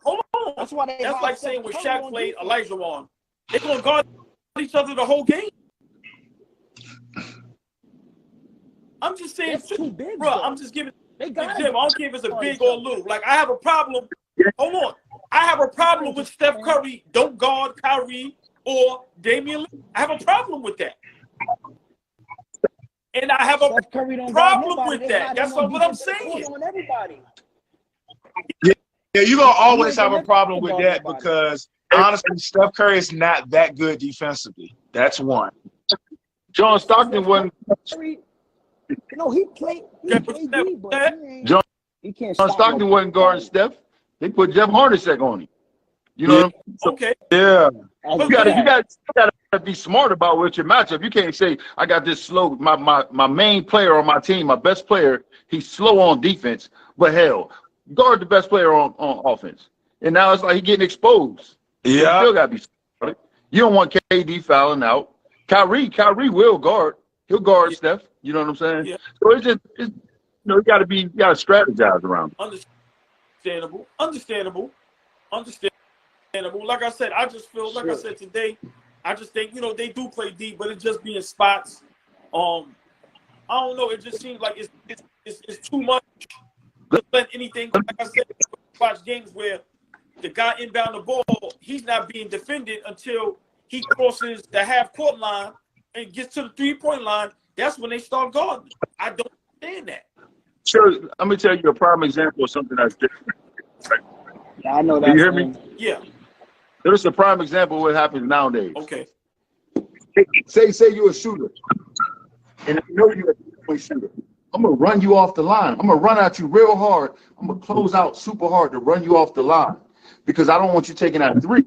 That's why That's like saying when Shaq played Elijah Wan. They're gonna guard each other the whole game. I'm just saying, It's too big, bro. though. I'm just giving. They Jim, got I don't care if it's a big or little. Like I have a problem. Hold on. I have a problem with Steph Curry don't guard Kyrie or Damian Lillard. I have a problem with that. And I have a Steph Curry don't problem guard with nobody. that. That's what I'm saying. On everybody. Yeah, you're gonna always have a problem with that because honestly, Steph Curry is not that good defensively. That's one. John Stockton wasn't. No, he played KD, but he can't John Stockton wasn't guarding Steph. They put Jeff Hornacek on him. You know what I mean? So Okay. Yeah. you gotta be smart about what your matchup. You can't say I got this slow. My main player on my team, my best player, he's slow on defense, but hell, guard the best player on offense. And now it's like he's getting exposed. You still gotta be smart. You don't want KD fouling out. Kyrie will guard. He'll guard Steph. You know what I'm saying? Yeah. So it's you gotta strategize around it. Understandable. Like I said, I just feel like I said today. I just think they do play deep, but it just be in spots. I don't know. It just seems like it's too much to let anything. Like I said, watch games where the guy inbound the ball, he's not being defended until he crosses the half court line and gets to the 3-point line. That's when they start guarding. I don't understand that. Sure, let me tell you a prime example of something that's different. Yeah, I know that. Do you hear me? Yeah. There's a prime example of what happens nowadays. Okay. Say you're a shooter, and I know you're a 3-point shooter. I'm gonna run you off the line. I'm gonna run at you real hard. I'm gonna close out super hard to run you off the line because I don't want you taking that 3.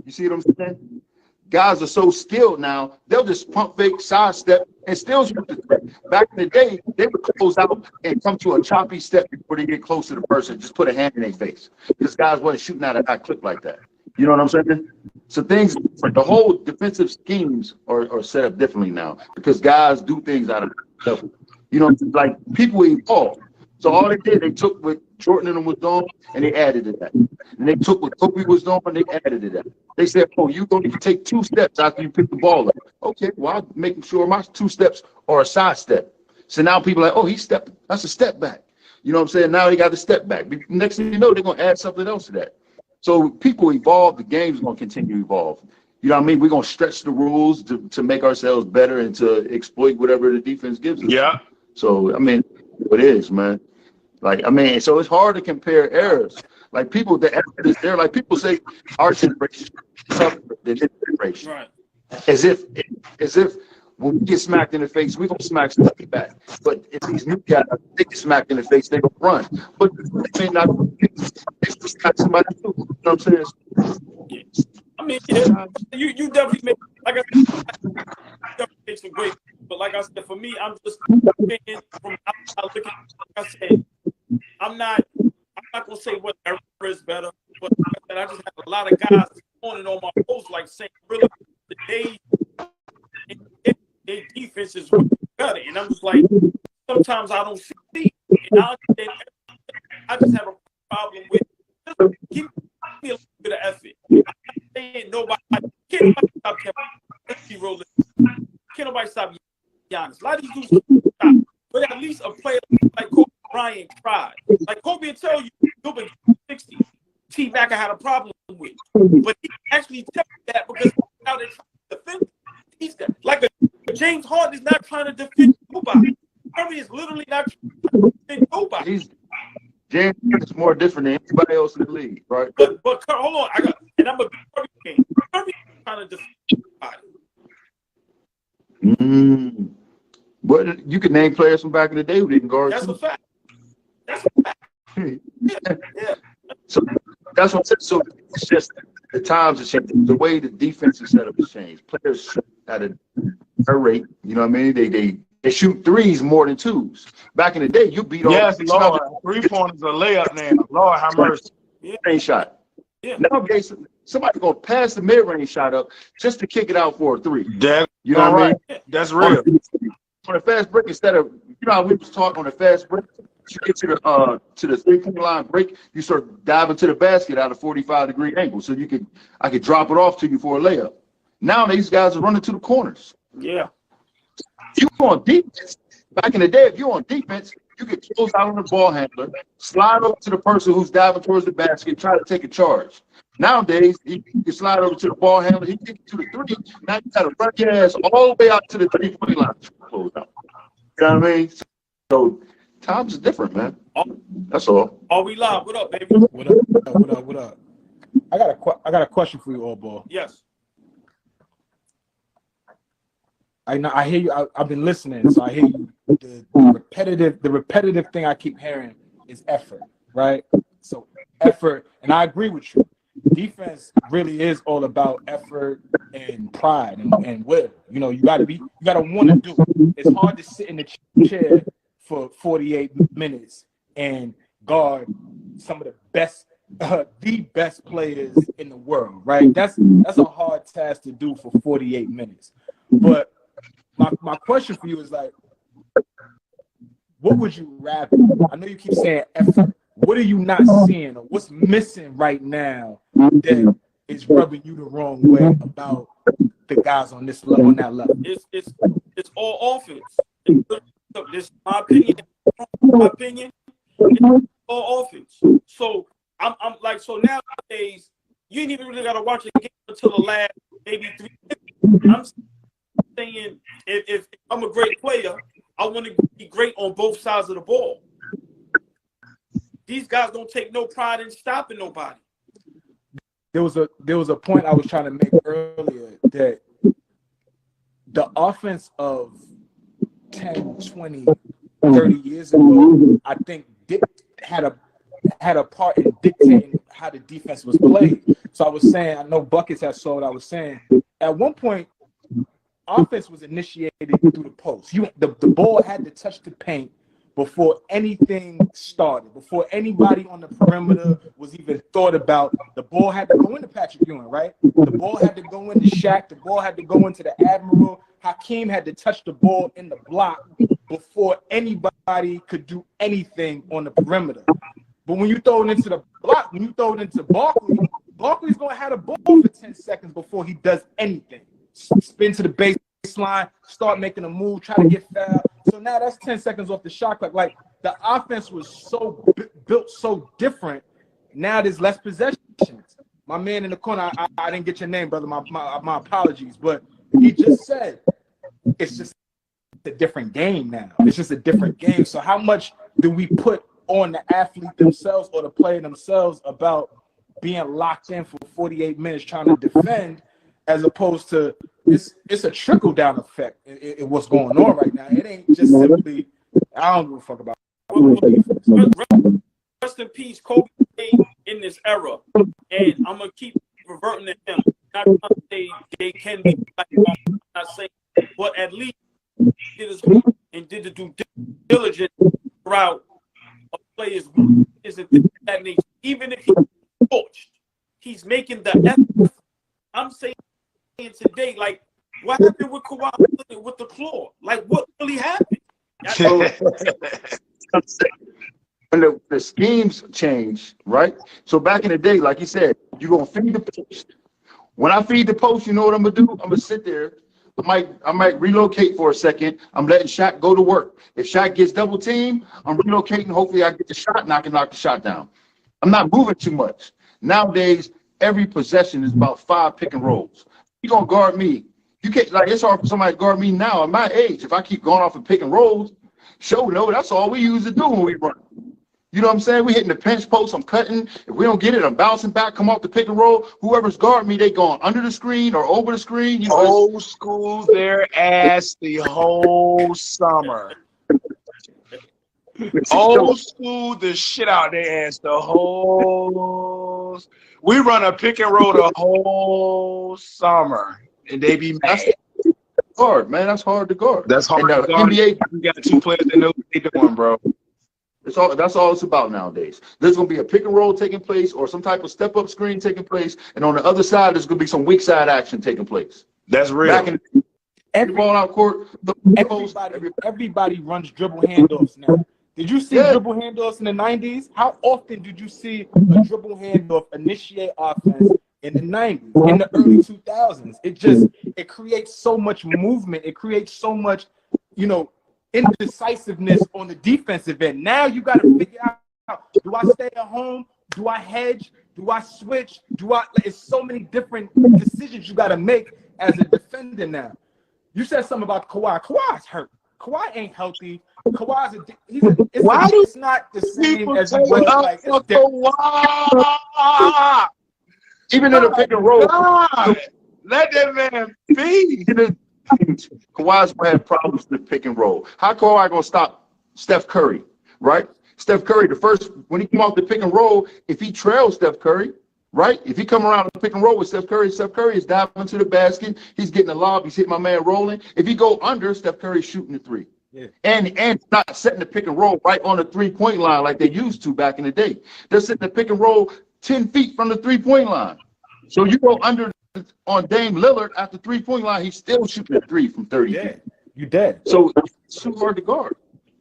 You see what I'm saying? Guys are so skilled now, they'll just pump fake, sidestep, and still shoot the 3. Back in the day, they would close out and come to a choppy step before they get close to the person, just put a hand in their face. Because guys wasn't shooting out of that clip like that. You know what I'm saying? So things, the whole defensive schemes are set up differently now because guys do things out of level. You know, like people evolve. So all they did, they took what Jordan and them was doing, and they added to that. And they took what Kobe was doing, and they added to that. They said, "Oh, you're going to take 2 steps after you pick the ball up." Okay, well, I'm making sure my 2 steps are a side step. So now people are like, "Oh, he stepped. That's a step back." You know what I'm saying? Now he got the step back. Next thing you know, they're going to add something else to that. So people evolve. The game's going to continue to evolve. You know what I mean? We're going to stretch the rules to make ourselves better and to exploit whatever the defense gives us. Yeah. So, I mean, it is, man. Like, I mean, so it's hard to compare eras. Like, people, the effort is there. Like, people say our generation suffered than this generation. Right. As if when we get smacked in the face, we're going to smack somebody back. But if these new guys, they get smacked in the face, they're going to run. But they may not smack somebody too. You know what I'm saying? I mean, yeah, you definitely make, like I said, definitely make some great. But like I said, for me, I'm just thinking from outside looking. Like I said, I'm not gonna say what era is better, but like I said, I just have a lot of guys on my post like saying really today their defense is better, and I'm just like sometimes I don't see. And I just have a problem with just give me a little bit of effort. I'm not saying nobody can't nobody stop Kevin. Let's be realistic. Can't nobody stop Giannis. A lot of these dudes stop, but at least a player like Kobe Bryant tried. Like Kobe will tell you, you'll be 60. T-Mac had a problem with, but he actually tell you that because now they're trying to defend. He's like James Harden is not trying to defend nobody. Curry is literally not trying to defend nobody. James is more different than anybody else in the league, right? But hold on, I'm a Curry game. Curry is trying to defend nobody. But you could name players from back in the day who didn't guard. That's too. a fact. That's a fact. Yeah. So that's what I'm saying. So it's just the times have changed. The way the defensive setup has changed. Players shoot at a rate. You know what I mean? They shoot threes more than twos. Back in the day, you beat all. Yes, Lord. 3-pointers a layup now. Lord have mercy. Mid-range shot. Yeah. Nowadays, somebody's gonna pass the mid-range shot up just to kick it out for a 3. That's You know what I mean? That's real. On a fast break, instead of how we was talking on a fast break, you get to the 3-point line break, you start diving to the basket at a 45-degree angle, so I could drop it off to you for a layup. Now these guys are running to the corners. Yeah. You on defense. Back in the day, if you're on defense, you could close out on the ball handler, slide over to the person who's diving towards the basket, try to take a charge. Nowadays, you can slide over to the ball handler, he kick it to the 3. Now you got to run your ass all the way out to the 3-point line. Close out. You know what I mean? So times is different, man. That's all. Are we live? What up, baby? What up? I got a question for you, all ball. Yes. I hear you. I've been listening, so I hear you. The repetitive thing I keep hearing is effort, right? So effort, and I agree with you. Defense really is all about effort and pride and will. You know, you gotta want to do it. It's hard to sit in the chair for 48 minutes and guard some of the best players in the world, right? That's a hard task to do for 48 minutes. But my question for you is like, what would you rather? I know you keep saying effort. What are you not seeing, or what's missing right now that is rubbing you the wrong way about the guys on this level, on that level? It's all offense. This is my opinion. It's all offense. So I'm like, so nowadays you ain't even really gotta watch the game until the last maybe 3 minutes. I'm saying if I'm a great player, I want to be great on both sides of the ball. These guys don't take no pride in stopping nobody. There was a point I was trying to make earlier that the offense of 10, 20, 30 years ago, I think had a part in dictating how the defense was played. So I was saying, I know Buckets had saw what I was saying. At one point, offense was initiated through the post. The ball had to touch the paint before anything started, before anybody on the perimeter was even thought about. The ball had to go into Patrick Ewing, right? The ball had to go into Shaq. The ball had to go into the Admiral. Hakeem had to touch the ball in the block before anybody could do anything on the perimeter. But when you throw it into the block, when you throw it into Barkley, Barkley's going to have the ball for 10 seconds before he does anything. Spin to the baseline, start making a move, try to get fouled. So now that's 10 seconds off the shot clock. Like, the offense was so built so different. Now there's less possessions. My man in the corner, I didn't get your name, brother. My apologies. But he just said it's just a different game now. It's just a different game. So how much do we put on the athlete themselves or the player themselves about being locked in for 48 minutes trying to defend, as opposed to it's a trickle down effect in what's going on right now. It ain't just simply I don't give a fuck about. Rest in peace, Kobe in this era, and I'm gonna keep reverting to him. Not trying to say they can be like, I'm not saying, but at least he did his homework and did the due diligence throughout a player's weaknesses and things of that nature. Even if he's coached, he's making the effort. I'm saying today, like, what happened with Kawhi with the claw? Like, what really happened? When the schemes change, right? So back in the day, like you said, you're going to feed the post. When I feed the post, you know what I'm going to do? I'm going to sit there. I might relocate for a second. I'm letting Shaq go to work. If Shaq gets double teamed, I'm relocating. Hopefully I get the shot and I can knock the shot down. I'm not moving too much. Nowadays, every possession is about 5 pick and rolls. You're going to guard me. You can't, like, it's hard for somebody to guard me now at my age. If I keep going off of pick and rolls, that's all we used to do when we run. You know what I'm saying? We hitting the pinch post, I'm cutting. If we don't get it, I'm bouncing back, come off the pick and roll. Whoever's guarding me, they going under the screen or over the screen. You know, old school their ass the whole summer. Old school the shit out their ass the whole. We run a pick and roll the whole summer, and they be mad. That's hard, man. That's hard to guard. That's hard and to guard. NBA, we got 2 players that know what they doing, bro. That's all it's about nowadays. There's going to be a pick and roll taking place or some type of step up screen taking place, and on the other side, there's going to be some weak side action taking place. That's real. Back in the ball out court, everybody runs dribble handoffs now. Did you see dribble handoffs in the 90s? How often did you see a dribble handoff initiate offense in the 90s, in the early 2000s? It creates so much movement. It creates so much, indecisiveness on the defensive end. Now you got to figure out, do I stay at home? Do I hedge? Do I switch? It's so many different decisions you got to make as a defender now. You said something about Kawhi. Kawhi's hurt. Kawhi ain't healthy. It's not the same as it was. Like, Kawhi. Even in the pick and roll, let that man be. Kawhi's gonna have problems with pick and roll. How Kawhi gonna stop Steph Curry, right? Steph Curry, when he come off the pick and roll, if he trails Steph Curry, right? If he come around the pick and roll with Steph Curry is diving to the basket. He's getting the lob. He's hitting my man rolling. If he go under, Steph Curry's shooting the 3. Yeah. And not setting the pick and roll right on the 3-point line like they used to back in the day. They're setting the pick and roll 10 feet from the 3-point line. So you go under on Dame Lillard at the 3-point line, he's still shooting a 3 from 30 feet. You dead. So it's too hard to guard.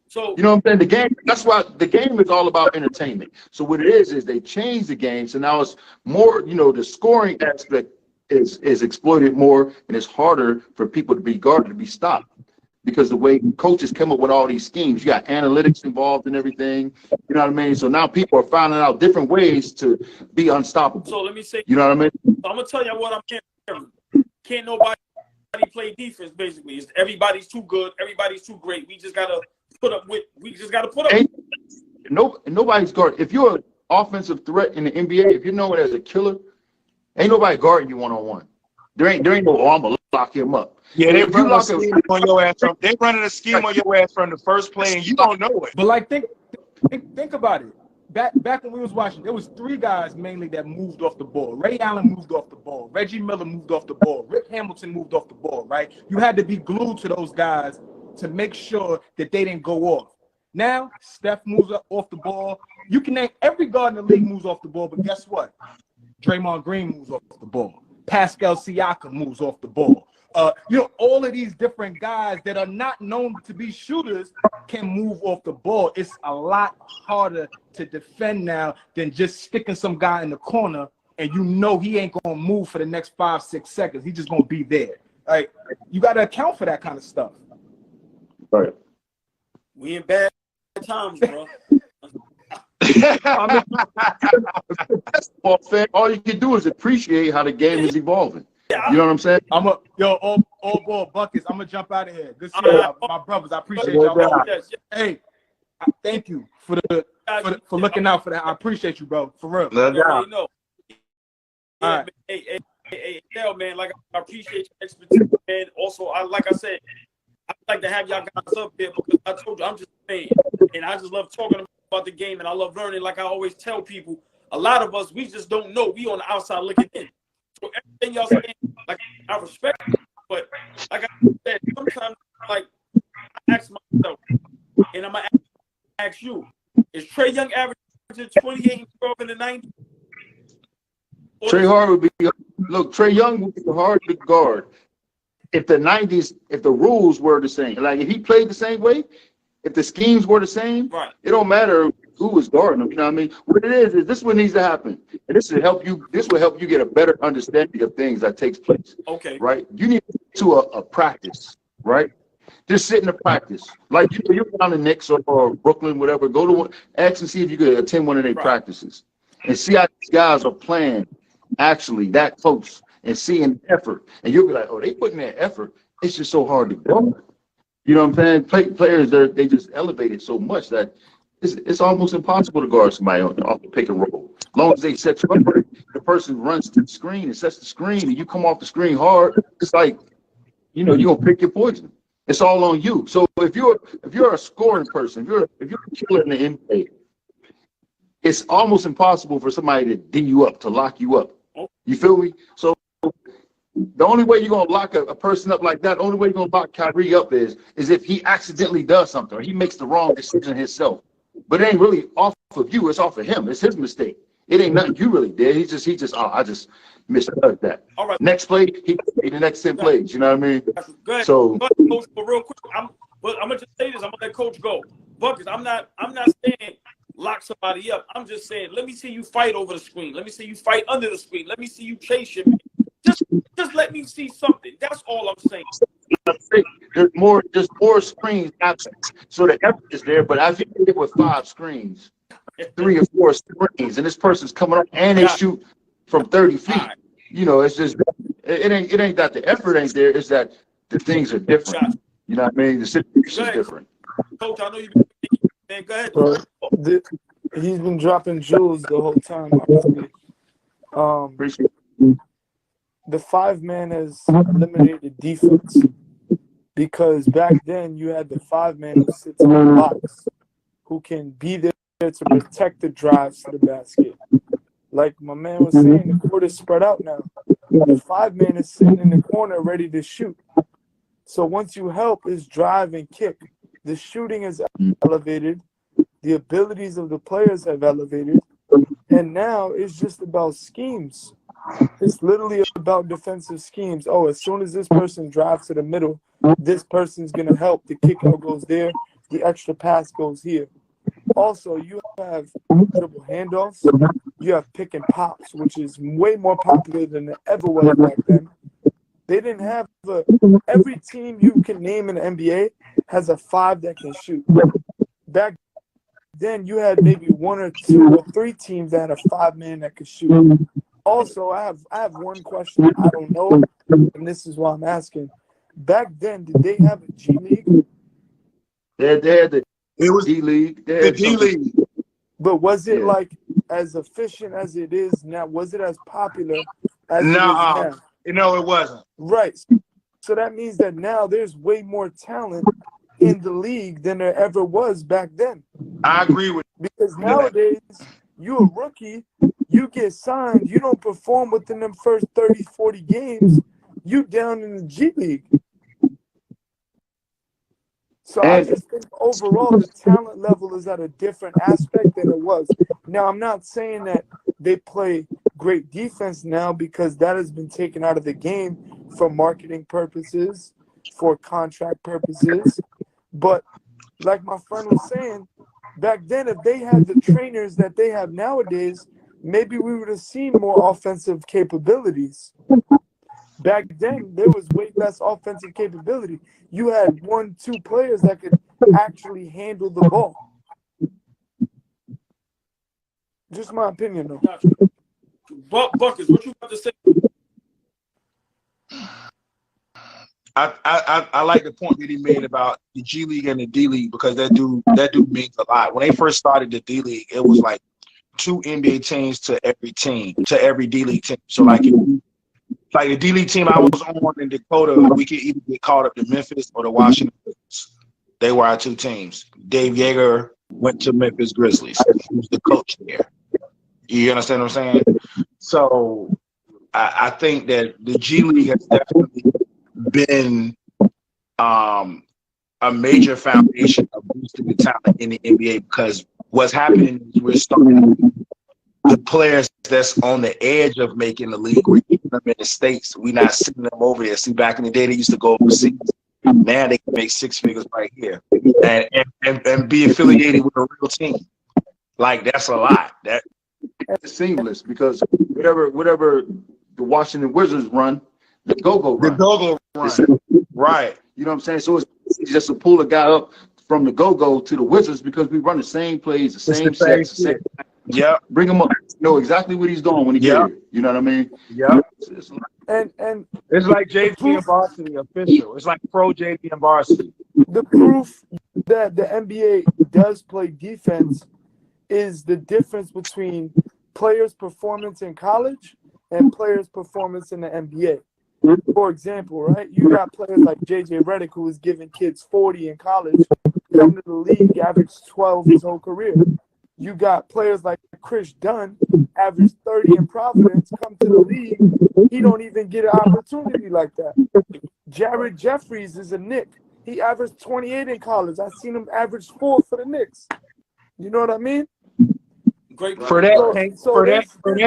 So you know what I'm saying? That's why the game is all about entertainment. So what it is they changed the game. So now it's more, the scoring aspect is exploited more, and it's harder for people to be guarded, to be stopped. Because the way coaches come up with all these schemes, you got analytics involved and everything. You know what I mean? So now people are finding out different ways to be unstoppable. So let me say, you know what I mean? I'm gonna tell you what I'm hearing. Can't nobody play defense. Basically, everybody's too good. Everybody's too great. We just gotta put up. Nobody's guarding. If you're an offensive threat in the NBA, if you're known as a killer, ain't nobody guarding you one-on-one. There ain't no I'm gonna lock him up. Yeah, they running a scheme on your ass from the first play, and you don't know it. But like, think about it. Back when we was watching, there was 3 guys mainly that moved off the ball. Ray Allen moved off the ball. Reggie Miller moved off the ball. Rick Hamilton moved off the ball. Right? You had to be glued to those guys to make sure that they didn't go off. Now Steph moves off the ball. You can name every guard in the league moves off the ball, but guess what? Draymond Green moves off the ball. Pascal Siakam moves off the ball. all of these different guys that are not known to be shooters can move off the ball. It's a lot harder to defend now than just sticking some guy in the corner and you know he ain't gonna move for the next 5-6 seconds. He's just gonna be there. Like, you gotta account for that kind of stuff. Right. We in bad times, bro. I mean, basketball fan, all you can do is appreciate how the game is evolving. You know what I'm saying? All ball buckets. I'm gonna jump out of here. Good seeing my brothers. I appreciate y'all. Hey, thank you for looking out for that. I appreciate you, bro. For real. No doubt. No. All right. Hey, man. Like, I appreciate your expertise, man. Also, like I said, I'd like to have y'all guys up here because I told you I'm just a fan, and I just love talking about the game, and I love learning. Like I always tell people, a lot of us, we just don't know. We on the outside looking in. So everything y'all saying, like, I respect it, but like I said, sometimes, like, I ask myself, and I'm gonna ask you, is Trae Young averaging 28 and 12 in the 90s? Trae Young would be hard to guard if the 90s, if the rules were the same. Like, if he played the same way, if the schemes were the same, right, it don't matter who was guarding him. You know what I mean? What it is this is what needs to happen. And this will help you get a better understanding of things that takes place. Okay. Right? You need to get to a practice, right? Just sit in a practice. Like you're down in Knicks or Brooklyn, whatever, go to one, ask and see if you could attend one of their practices and see how these guys are playing actually that close and seeing effort. And you'll be like, oh, they putting that effort. It's just so hard to guard. You know what I'm saying? Players, they just elevated so much that it's almost impossible to guard somebody off the pick and roll. As long as they set you up, the person runs to the screen and sets the screen, and you come off the screen hard. It's like, you're gonna pick your poison. It's all on you. So if you're a scoring person, if you're a killer in the NBA, it's almost impossible for somebody to D you up, to lock you up. You feel me? So the only way you're gonna lock a person up like that, the only way you're gonna lock Kyrie up is if he accidentally does something or he makes the wrong decision himself. But it ain't really off of you, it's off of him. It's his mistake. It ain't nothing you really did. He just I just misheard that. All right. Next play, he played the next 10 plays. You know what I mean? Go ahead. So Coach, but real quick, I'm gonna just say this. I'm gonna let Coach go. Buckets, I'm not saying lock somebody up. I'm just saying, let me see you fight over the screen. Let me see you fight under the screen. Let me see you chase your man. Just let me see something. That's all I'm saying. There's more screens absent. So the effort is there, but I think it with 5 screens, 3 or 4 screens, and this person's coming up and they shoot from 30 feet. Right. It's just it ain't that the effort ain't there, it's that the things are different. You know what I mean? The situation is different. Coach, I know you've been thinking, man. Go ahead. He's been dropping jewels the whole time, honestly. Appreciate the 5-man has eliminated defense because back then you had the 5-man who sits on the box, who can be there to protect the drives to the basket. Like my man was saying, the court is spread out now. The 5-man is sitting in the corner ready to shoot. So once you help is drive and kick. The shooting is elevated. The abilities of the players have elevated. And now it's just about schemes. It's literally about defensive schemes. Oh, as soon as this person drives to the middle, this person's going to help. The kick out goes there. The extra pass goes here. Also, you have dribble handoffs. You have pick and pops, which is way more popular than it ever was back then. They didn't have every team you can name in the NBA has a 5 that can shoot. Back then, you had maybe 1 or 2 or 3 teams that had a 5-man that could shoot. Also, I have one question I don't know, and this is why I'm asking. Back then, did they have a G League? They had the D League. The D League. But was it like as efficient as it is now? Was it as popular as it is now? No, it wasn't. Right. So that means that now there's way more talent in the league than there ever was back then. I agree with you. Because nowadays, you a rookie, you get signed, you don't perform within them first 30, 40 games, you down in the G League. So I just think overall the talent level is at a different aspect than it was. Now, I'm not saying that they play great defense now because that has been taken out of the game for marketing purposes, for contract purposes. But like my friend was saying, back then, if they had the trainers that they have nowadays, maybe we would have seen more offensive capabilities. Back then, there was way less offensive capability. You had 1-2 players that could actually handle the ball. Just my opinion, though. Gotcha. Buckets, what you about to say? I like the point that he made about the G League and the D League, because that dude means a lot. When they first started the D League, it was like 2 NBA teams to every D League team. So like the D League team I was on in Dakota, we could either get called up to Memphis or the Washington Wizards. They were our 2 teams. Dave Yeager went to Memphis Grizzlies. He was the coach there. You understand what I'm saying? So I think that the G League has definitely been a major foundation of boosting the talent in the NBA, because what's happening is we're starting the players that's on the edge of making the league. We're keeping them in the States. We're not sending them over there. See, back in the day, they used to go overseas. Now they can make 6 figures right here and be affiliated with a real team. Like, that's a lot. It's seamless, because whatever the Washington Wizards run, the go-go run. The go-go run. Right. You know what I'm saying? So it's just to pull a guy up from the go-go to the Wizards, because we run the same plays, the same sets. Yeah. Bring him up. Know exactly what he's doing when he get here. You know what I mean? Yeah. And it's like JV and varsity official. It's like pro JV and varsity. The proof that the NBA does play defense is the difference between players' performance in college and players' performance in the NBA. For example, right, you got players like JJ Redick, who was giving kids 40 in college, come to the league, averaged 12 his whole career. You got players like Chris Dunn, averaged 30 in Providence, come to the league, he don't even get an opportunity like that. Jared Jeffries is a Knick. He averaged 28 in college. I've seen him average 4 for the Knicks. You know what I mean? Great. For that, can't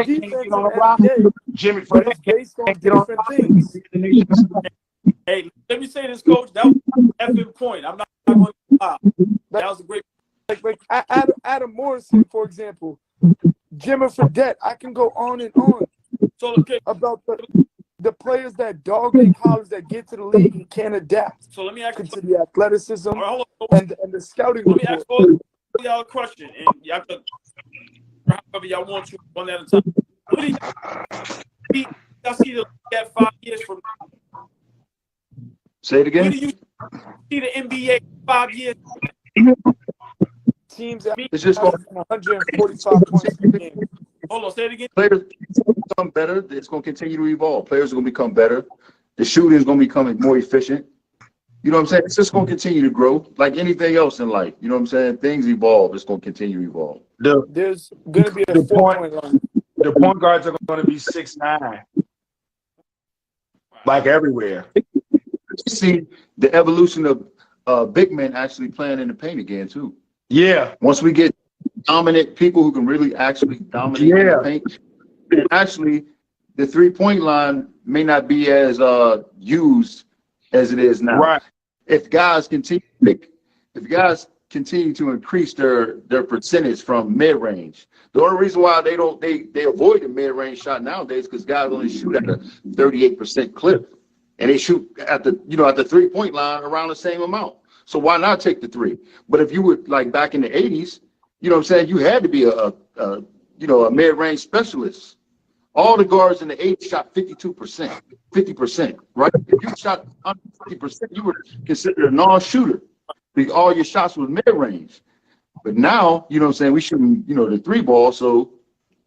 get on a roster. Jimmy, for that, based on can't get on different things. Hey, let me say this, Coach. That was an effing point. I'm not going to lie. That was a great. Like Adam Morrison, for example, Jimmy Fredette. I can go on and on about the players that dog in college that get to the league and can't adapt. So let me ask you to the athleticism and the scouting. Let me ask all y'all a question, and y'all can however y'all want to, one at a time. What do y'all see the league at 5 years from now? Say it again. Where do you see the NBA 5 years? Teams that it's just going 145 points per game. Hold on, say it again. Players become better. It's going to continue to evolve. Players are going to become better. The shooting is going to become more efficient. You know what I'm saying? It's just going to continue to grow like anything else in life. You know what I'm saying? Things evolve. It's going to continue to evolve. There's going to be a point line. The point guards are going to be 6'9", like everywhere. You see the evolution of big men actually playing in the paint again too. Yeah. Once we get dominant people who can really actually dominate in the paint, and actually the 3-point line may not be as used as it is now. Right. If guys continue to increase their percentage from mid range, the only reason why they avoid the mid range shot nowadays because guys only shoot at a 38% clip, and they shoot at the 3-point line around the same amount. So why not take the 3? But if you were like back in the 80s, you know what I'm saying, you had to be a mid range specialist. All the guards in the 80s shot 52%, 50%, right? If you shot under 50%, you were considered a non-shooter. Because all your shots was mid-range. But now, you know what I'm saying, we shooting, the 3 ball. So,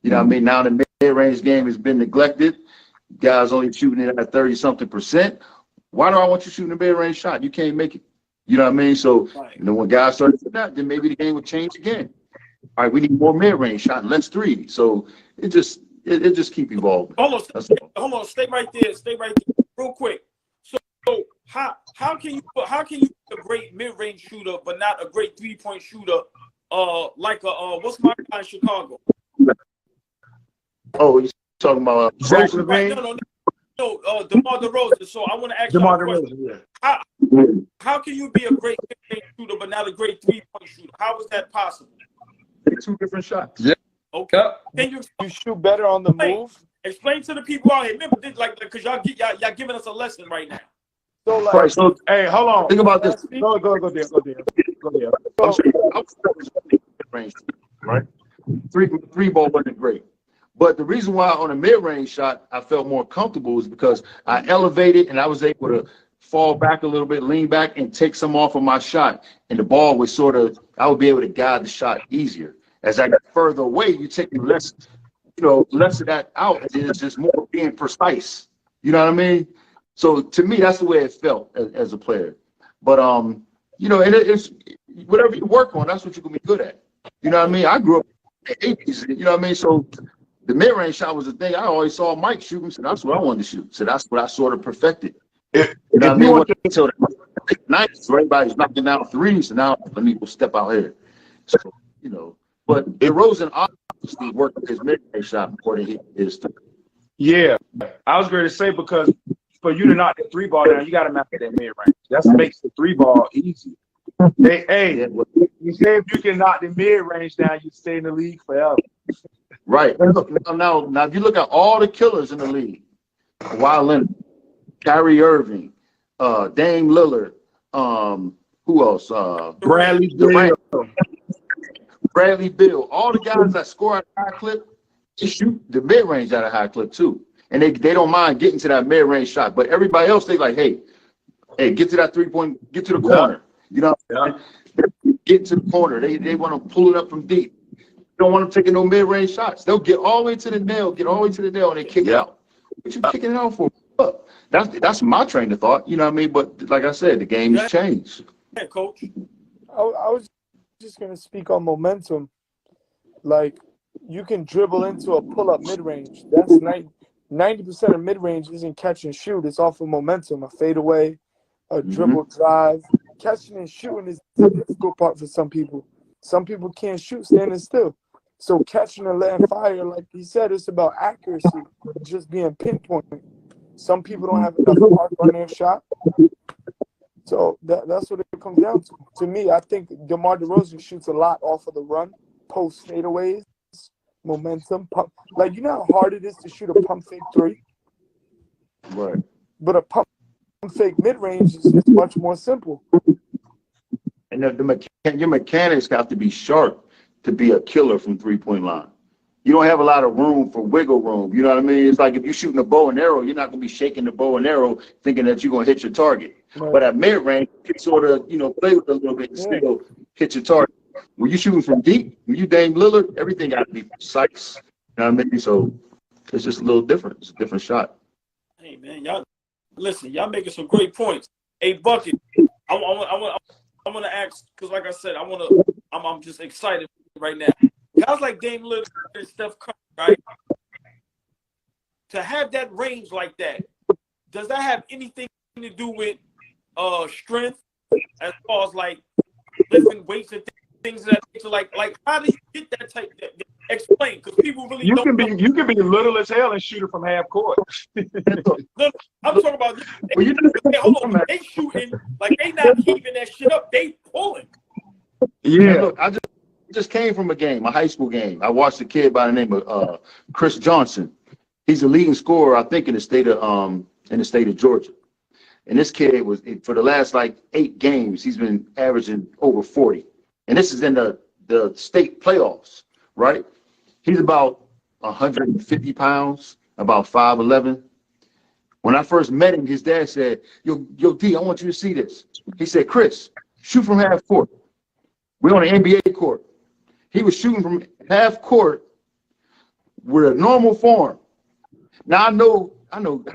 you know what I mean, now the mid-range game has been neglected. Guys only shooting it at 30-something%. Why do I want you shooting a mid-range shot? You can't make it. You know what I mean? So, when guys started to that, then maybe the game would change again. All right, we need more mid-range shot and less 3. So, it just keep evolving. Hold on, stay right there, real quick. So how can you be a great mid-range shooter but not a great 3-point shooter? Like what's my guy in Chicago? Oh, you talking about Right, no. DeMar DeRozan. So I want to ask you DeMar a question. DeRozan, How can you be a great mid-range shooter but not a great three-point shooter? How is that possible? Two different shots. Yeah. Okay. Can you You shoot better on the move. explain to the people out here? Remember, because y'all giving us a lesson right now. So like, Right. So hey, hold on. think about this. Go there. I'm saying, I was mid-range, right? Three ball wasn't great. But the reason why on a mid-range shot I felt more comfortable is because I elevated and I was able to fall back a little bit, lean back, and take some off of my shot. And the ball was I would be able to guide the shot easier. As I got further away, you take less of that out, and it's just more being precise. You know what I mean? So to me, that's the way it felt as a player. But and it's whatever you work on, that's what you're gonna be good at. You know what I mean? I grew up in the 80s. You know what I mean? So the mid-range shot was the thing I always saw Mike shooting, so that's what I wanted to shoot. So that's what I sort of perfected. You know what I mean? Until the 90s, where everybody's knocking down threes, and now let me go step out here. So, but DeRozan obviously worked his mid-range shot more than he is. Yeah, I was going to say, because for you to knock the three ball down, you got to knock it at mid-range. That makes the three ball easy. You say if you can knock the mid-range down, you stay in the league forever. Right. Now, if you look at all the killers in the league, Kawhi Leonard, Kyrie Irving, Dame Lillard, who else? Bradley Beal, all the guys that score at a high clip, they shoot the mid-range at a high clip too. And they don't mind getting to that mid-range shot. But everybody else, they like, hey, get to that 3-point, get to the corner. You know, get to the corner. They want to pull it up from deep. They don't want them taking no mid-range shots. They'll get all the way to the nail, and they kick it out. What you kicking it out for? That's my train of thought. You know what I mean? But like I said, the game has changed. Yeah, coach. I was just gonna speak on momentum. Like, you can dribble into a pull-up mid-range. That's 90% of mid-range isn't catch and shoot. It's off of momentum, a fadeaway, a dribble drive. Catching and shooting is the difficult part for some people. Some people can't shoot standing still. So catching and letting fire, like he said, it's about accuracy, just being pinpointed. Some people don't have enough arc on their shot. So that's what it comes down to. To me, I think DeMar DeRozan shoots a lot off of the run, post fadeaways, momentum, pump. Like, you know how hard it is to shoot a pump fake three? Right. But a pump fake mid-range is much more simple. And your mechanics have to be sharp to be a killer from three-point line. You don't have a lot of room for wiggle room. You know what I mean? It's like if you're shooting a bow and arrow, you're not going to be shaking the bow and arrow thinking that you're going to hit your target. Right. But at mid-range, you can sort of, play with it a little bit and still hit your target. When you're shooting from deep, when you Dame Lillard, everything got to be precise. You know what I mean? So it's just a little different. It's a different shot. Hey, man, y'all y'all making some great points. Hey, Bucket, I want to ask, because like I said, I'm just excited right now. Guys like Dame Lillard and Steph Curry, right? To have that range like that, does that have anything to do with strength, as far as like lifting weights and things of that nature? Like how do you get that type? Explain, because people really don't know. You can be little as hell and shoot it from half court. Look, I'm talking about they shooting like they not keeping that shit up. They pulling. Yeah, look, I just came from a high school game. I watched a kid by the name of Chris Johnson. He's a leading scorer, I think, in the state of Georgia. And this kid was, for the last 8 games, he's been averaging over 40. And this is in the state playoffs, right? He's about 150 pounds, about 5'11". When I first met him, his dad said, yo, D, I want you to see this. He said, Chris, shoot from half court. We're on an NBA court. He was shooting from half court with a normal form. Now I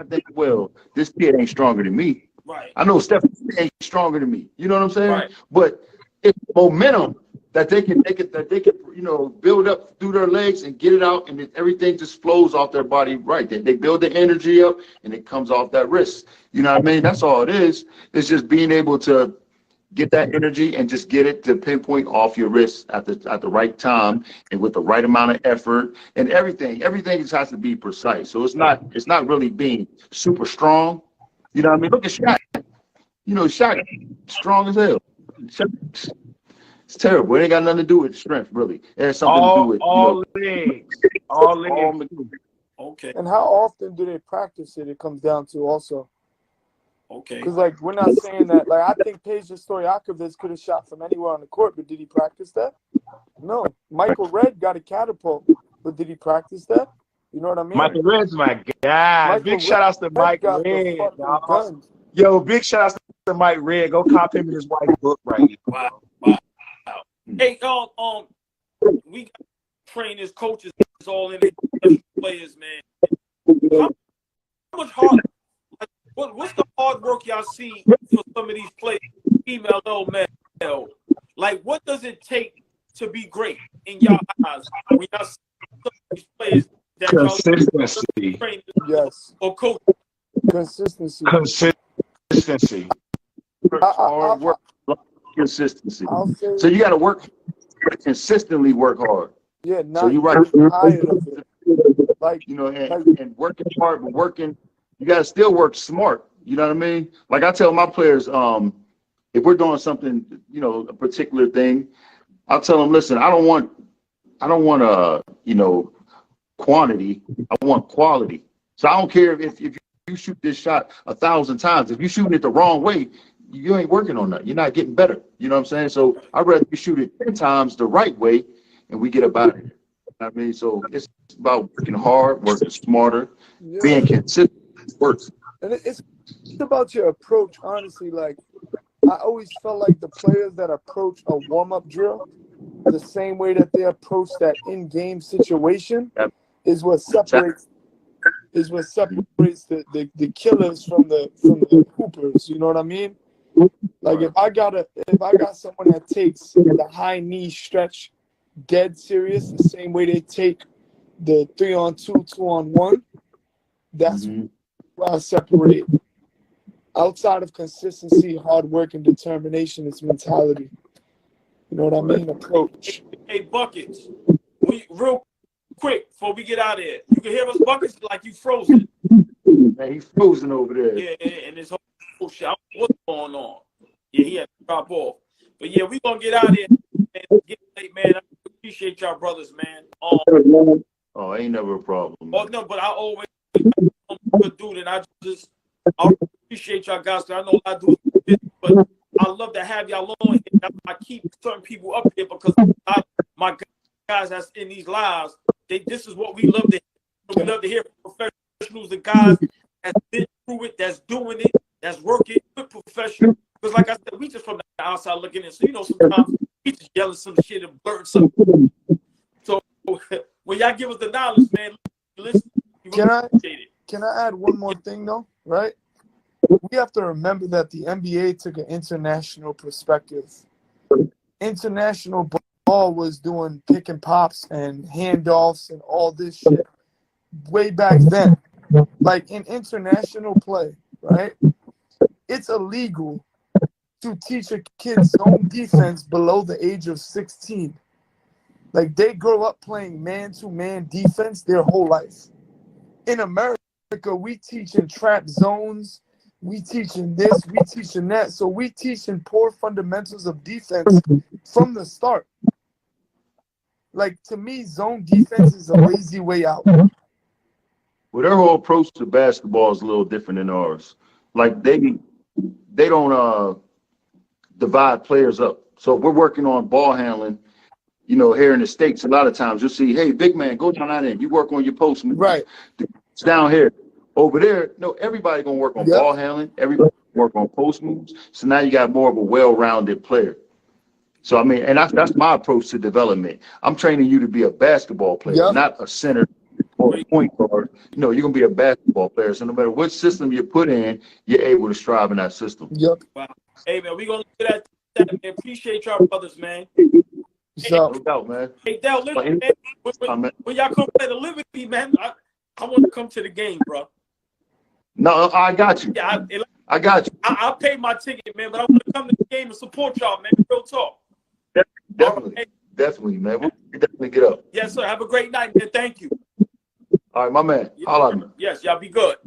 think, well, this kid ain't stronger than me. Right. I know Steph ain't stronger than me. You know what I'm saying? Right. But it's momentum that they can build up through their legs and get it out, and everything just flows off their body right. They build the energy up and it comes off that wrist. You know what I mean? That's all it is. It's just being able to get that energy and just get it to pinpoint off your wrist at the right time and with the right amount of effort and everything. Everything just has to be precise. So it's not really being super strong. You know what I mean? Look at Shaq. You know, Shaq strong as hell. Shaq, it's terrible. It ain't got nothing to do with strength, really. It has something to do with all legs. All legs. Okay. And how often do they practice it? It comes down to also. Okay. Because, like, we're not saying that. Like, I think Peja Stojakovic could have shot from anywhere on the court, but did he practice that? No. Michael Redd got a catapult, but did he practice that? You know what I mean? Michael Redd's my guy. Michael Big shout outs to Mike got the Redd. fucking dog. gun. Yo, big shout outs to Mike Redd. Go cop him and his wife's book right now. Wow. Hey, we got trainers, coaches, all in it, players, man. How much hard? What's the hard work y'all see for some of these players, female or male? Like, what does it take to be great in y'all eyes? We got some of these players that Consistency. trainers Yes. or coaches. Consistency. Consistency. Hard work, consistency. I'll say, So you got to work consistently, work hard. yeah, not So you're right. tired of it. Like, You know, and working hard, but working, you got to still work smart. You know what I mean? Like I tell my players, if we're doing something, you know, a particular thing, I'll tell them, listen, I don't want quantity. I want quality. So I don't care if you shoot this shot 1,000 times. If you're shooting it the wrong way, you ain't working on that. You're not getting better. You know what I'm saying? So I'd rather you shoot it 10 times the right way and we get about it. I mean, so it's about working hard, working smarter, being consistent. Works. and it's about your approach, honestly. Like, I always felt like the players that approach a warm-up drill the same way that they approach that in-game situation is what separates the killers from the hoopers. You know what I mean? Like, if I got someone that takes the high knee stretch dead serious, the same way they take the 3-on-2, 2-on-1, that's where I separate. Outside of consistency, hard work, and determination, it's mentality. You know what I mean? Approach. Hey, Buckets, real quick before we get out of here, you can hear us, Buckets, like you frozen. Man, he's frozen over there. Yeah, and this whole shit, I don't know what's going on. Yeah, he had to drop off. But yeah, we gonna get out of here and get late, man. I appreciate y'all brothers, man. Oh, ain't never a problem. Oh no, but I always I'm a good dude, and I appreciate y'all guys. 'Cause I know I do, but I love to have y'all on here. I keep certain people up here because my guys that's in these lives, this is what we love to hear. We love to hear from professionals, the guys that's been through it, that's doing it, that's working with professionals. Because like I said, we just from the outside looking in. So, you know, sometimes we just yelling some shit and blurting something. So when y'all give us the knowledge, man, listen. Can I add one more thing, though? Right? We have to remember that the NBA took an international perspective. International ball was doing pick and pops and handoffs and all this shit way back then. Like, in international play, right? It's illegal to teach a kid zone defense below the age of 16. Like, they grow up playing man-to-man defense their whole life. In America, we teach in trap zones. We teaching this, we teaching that. So we teaching poor fundamentals of defense from the start. Like, to me, zone defense is a lazy way out. Well, their whole approach to basketball is a little different than ours. Like, they don't divide players up. So if we're working on ball handling, you know, here in the States, a lot of times you'll see, hey, big man, go down that end. You work on your post moves. Right. It's down here. Over there, no, everybody gonna work on ball handling. Everybody work on post moves. So now you got more of a well-rounded player. So I mean, and that's my approach to development. I'm training you to be a basketball player, not a center or a point guard. You know, you're gonna be a basketball player. So no matter what system you put in, you're able to strive in that system. Yep. Wow. Hey man, we gonna look at that. Man. Appreciate y'all brothers, man. So, no doubt, man. Hey, Del, listen, man. When y'all come play the Liberty, man, I want to come to the game, bro. No, I got you. Yeah, I got you. I'll pay my ticket, man, but I want to come to the game and support y'all, man. Real talk. Definitely. Right. Definitely, man. We'll definitely get up. Yes, sir. Have a great night, man. Thank you. All right, my man. Holla at me. Yes, y'all be good.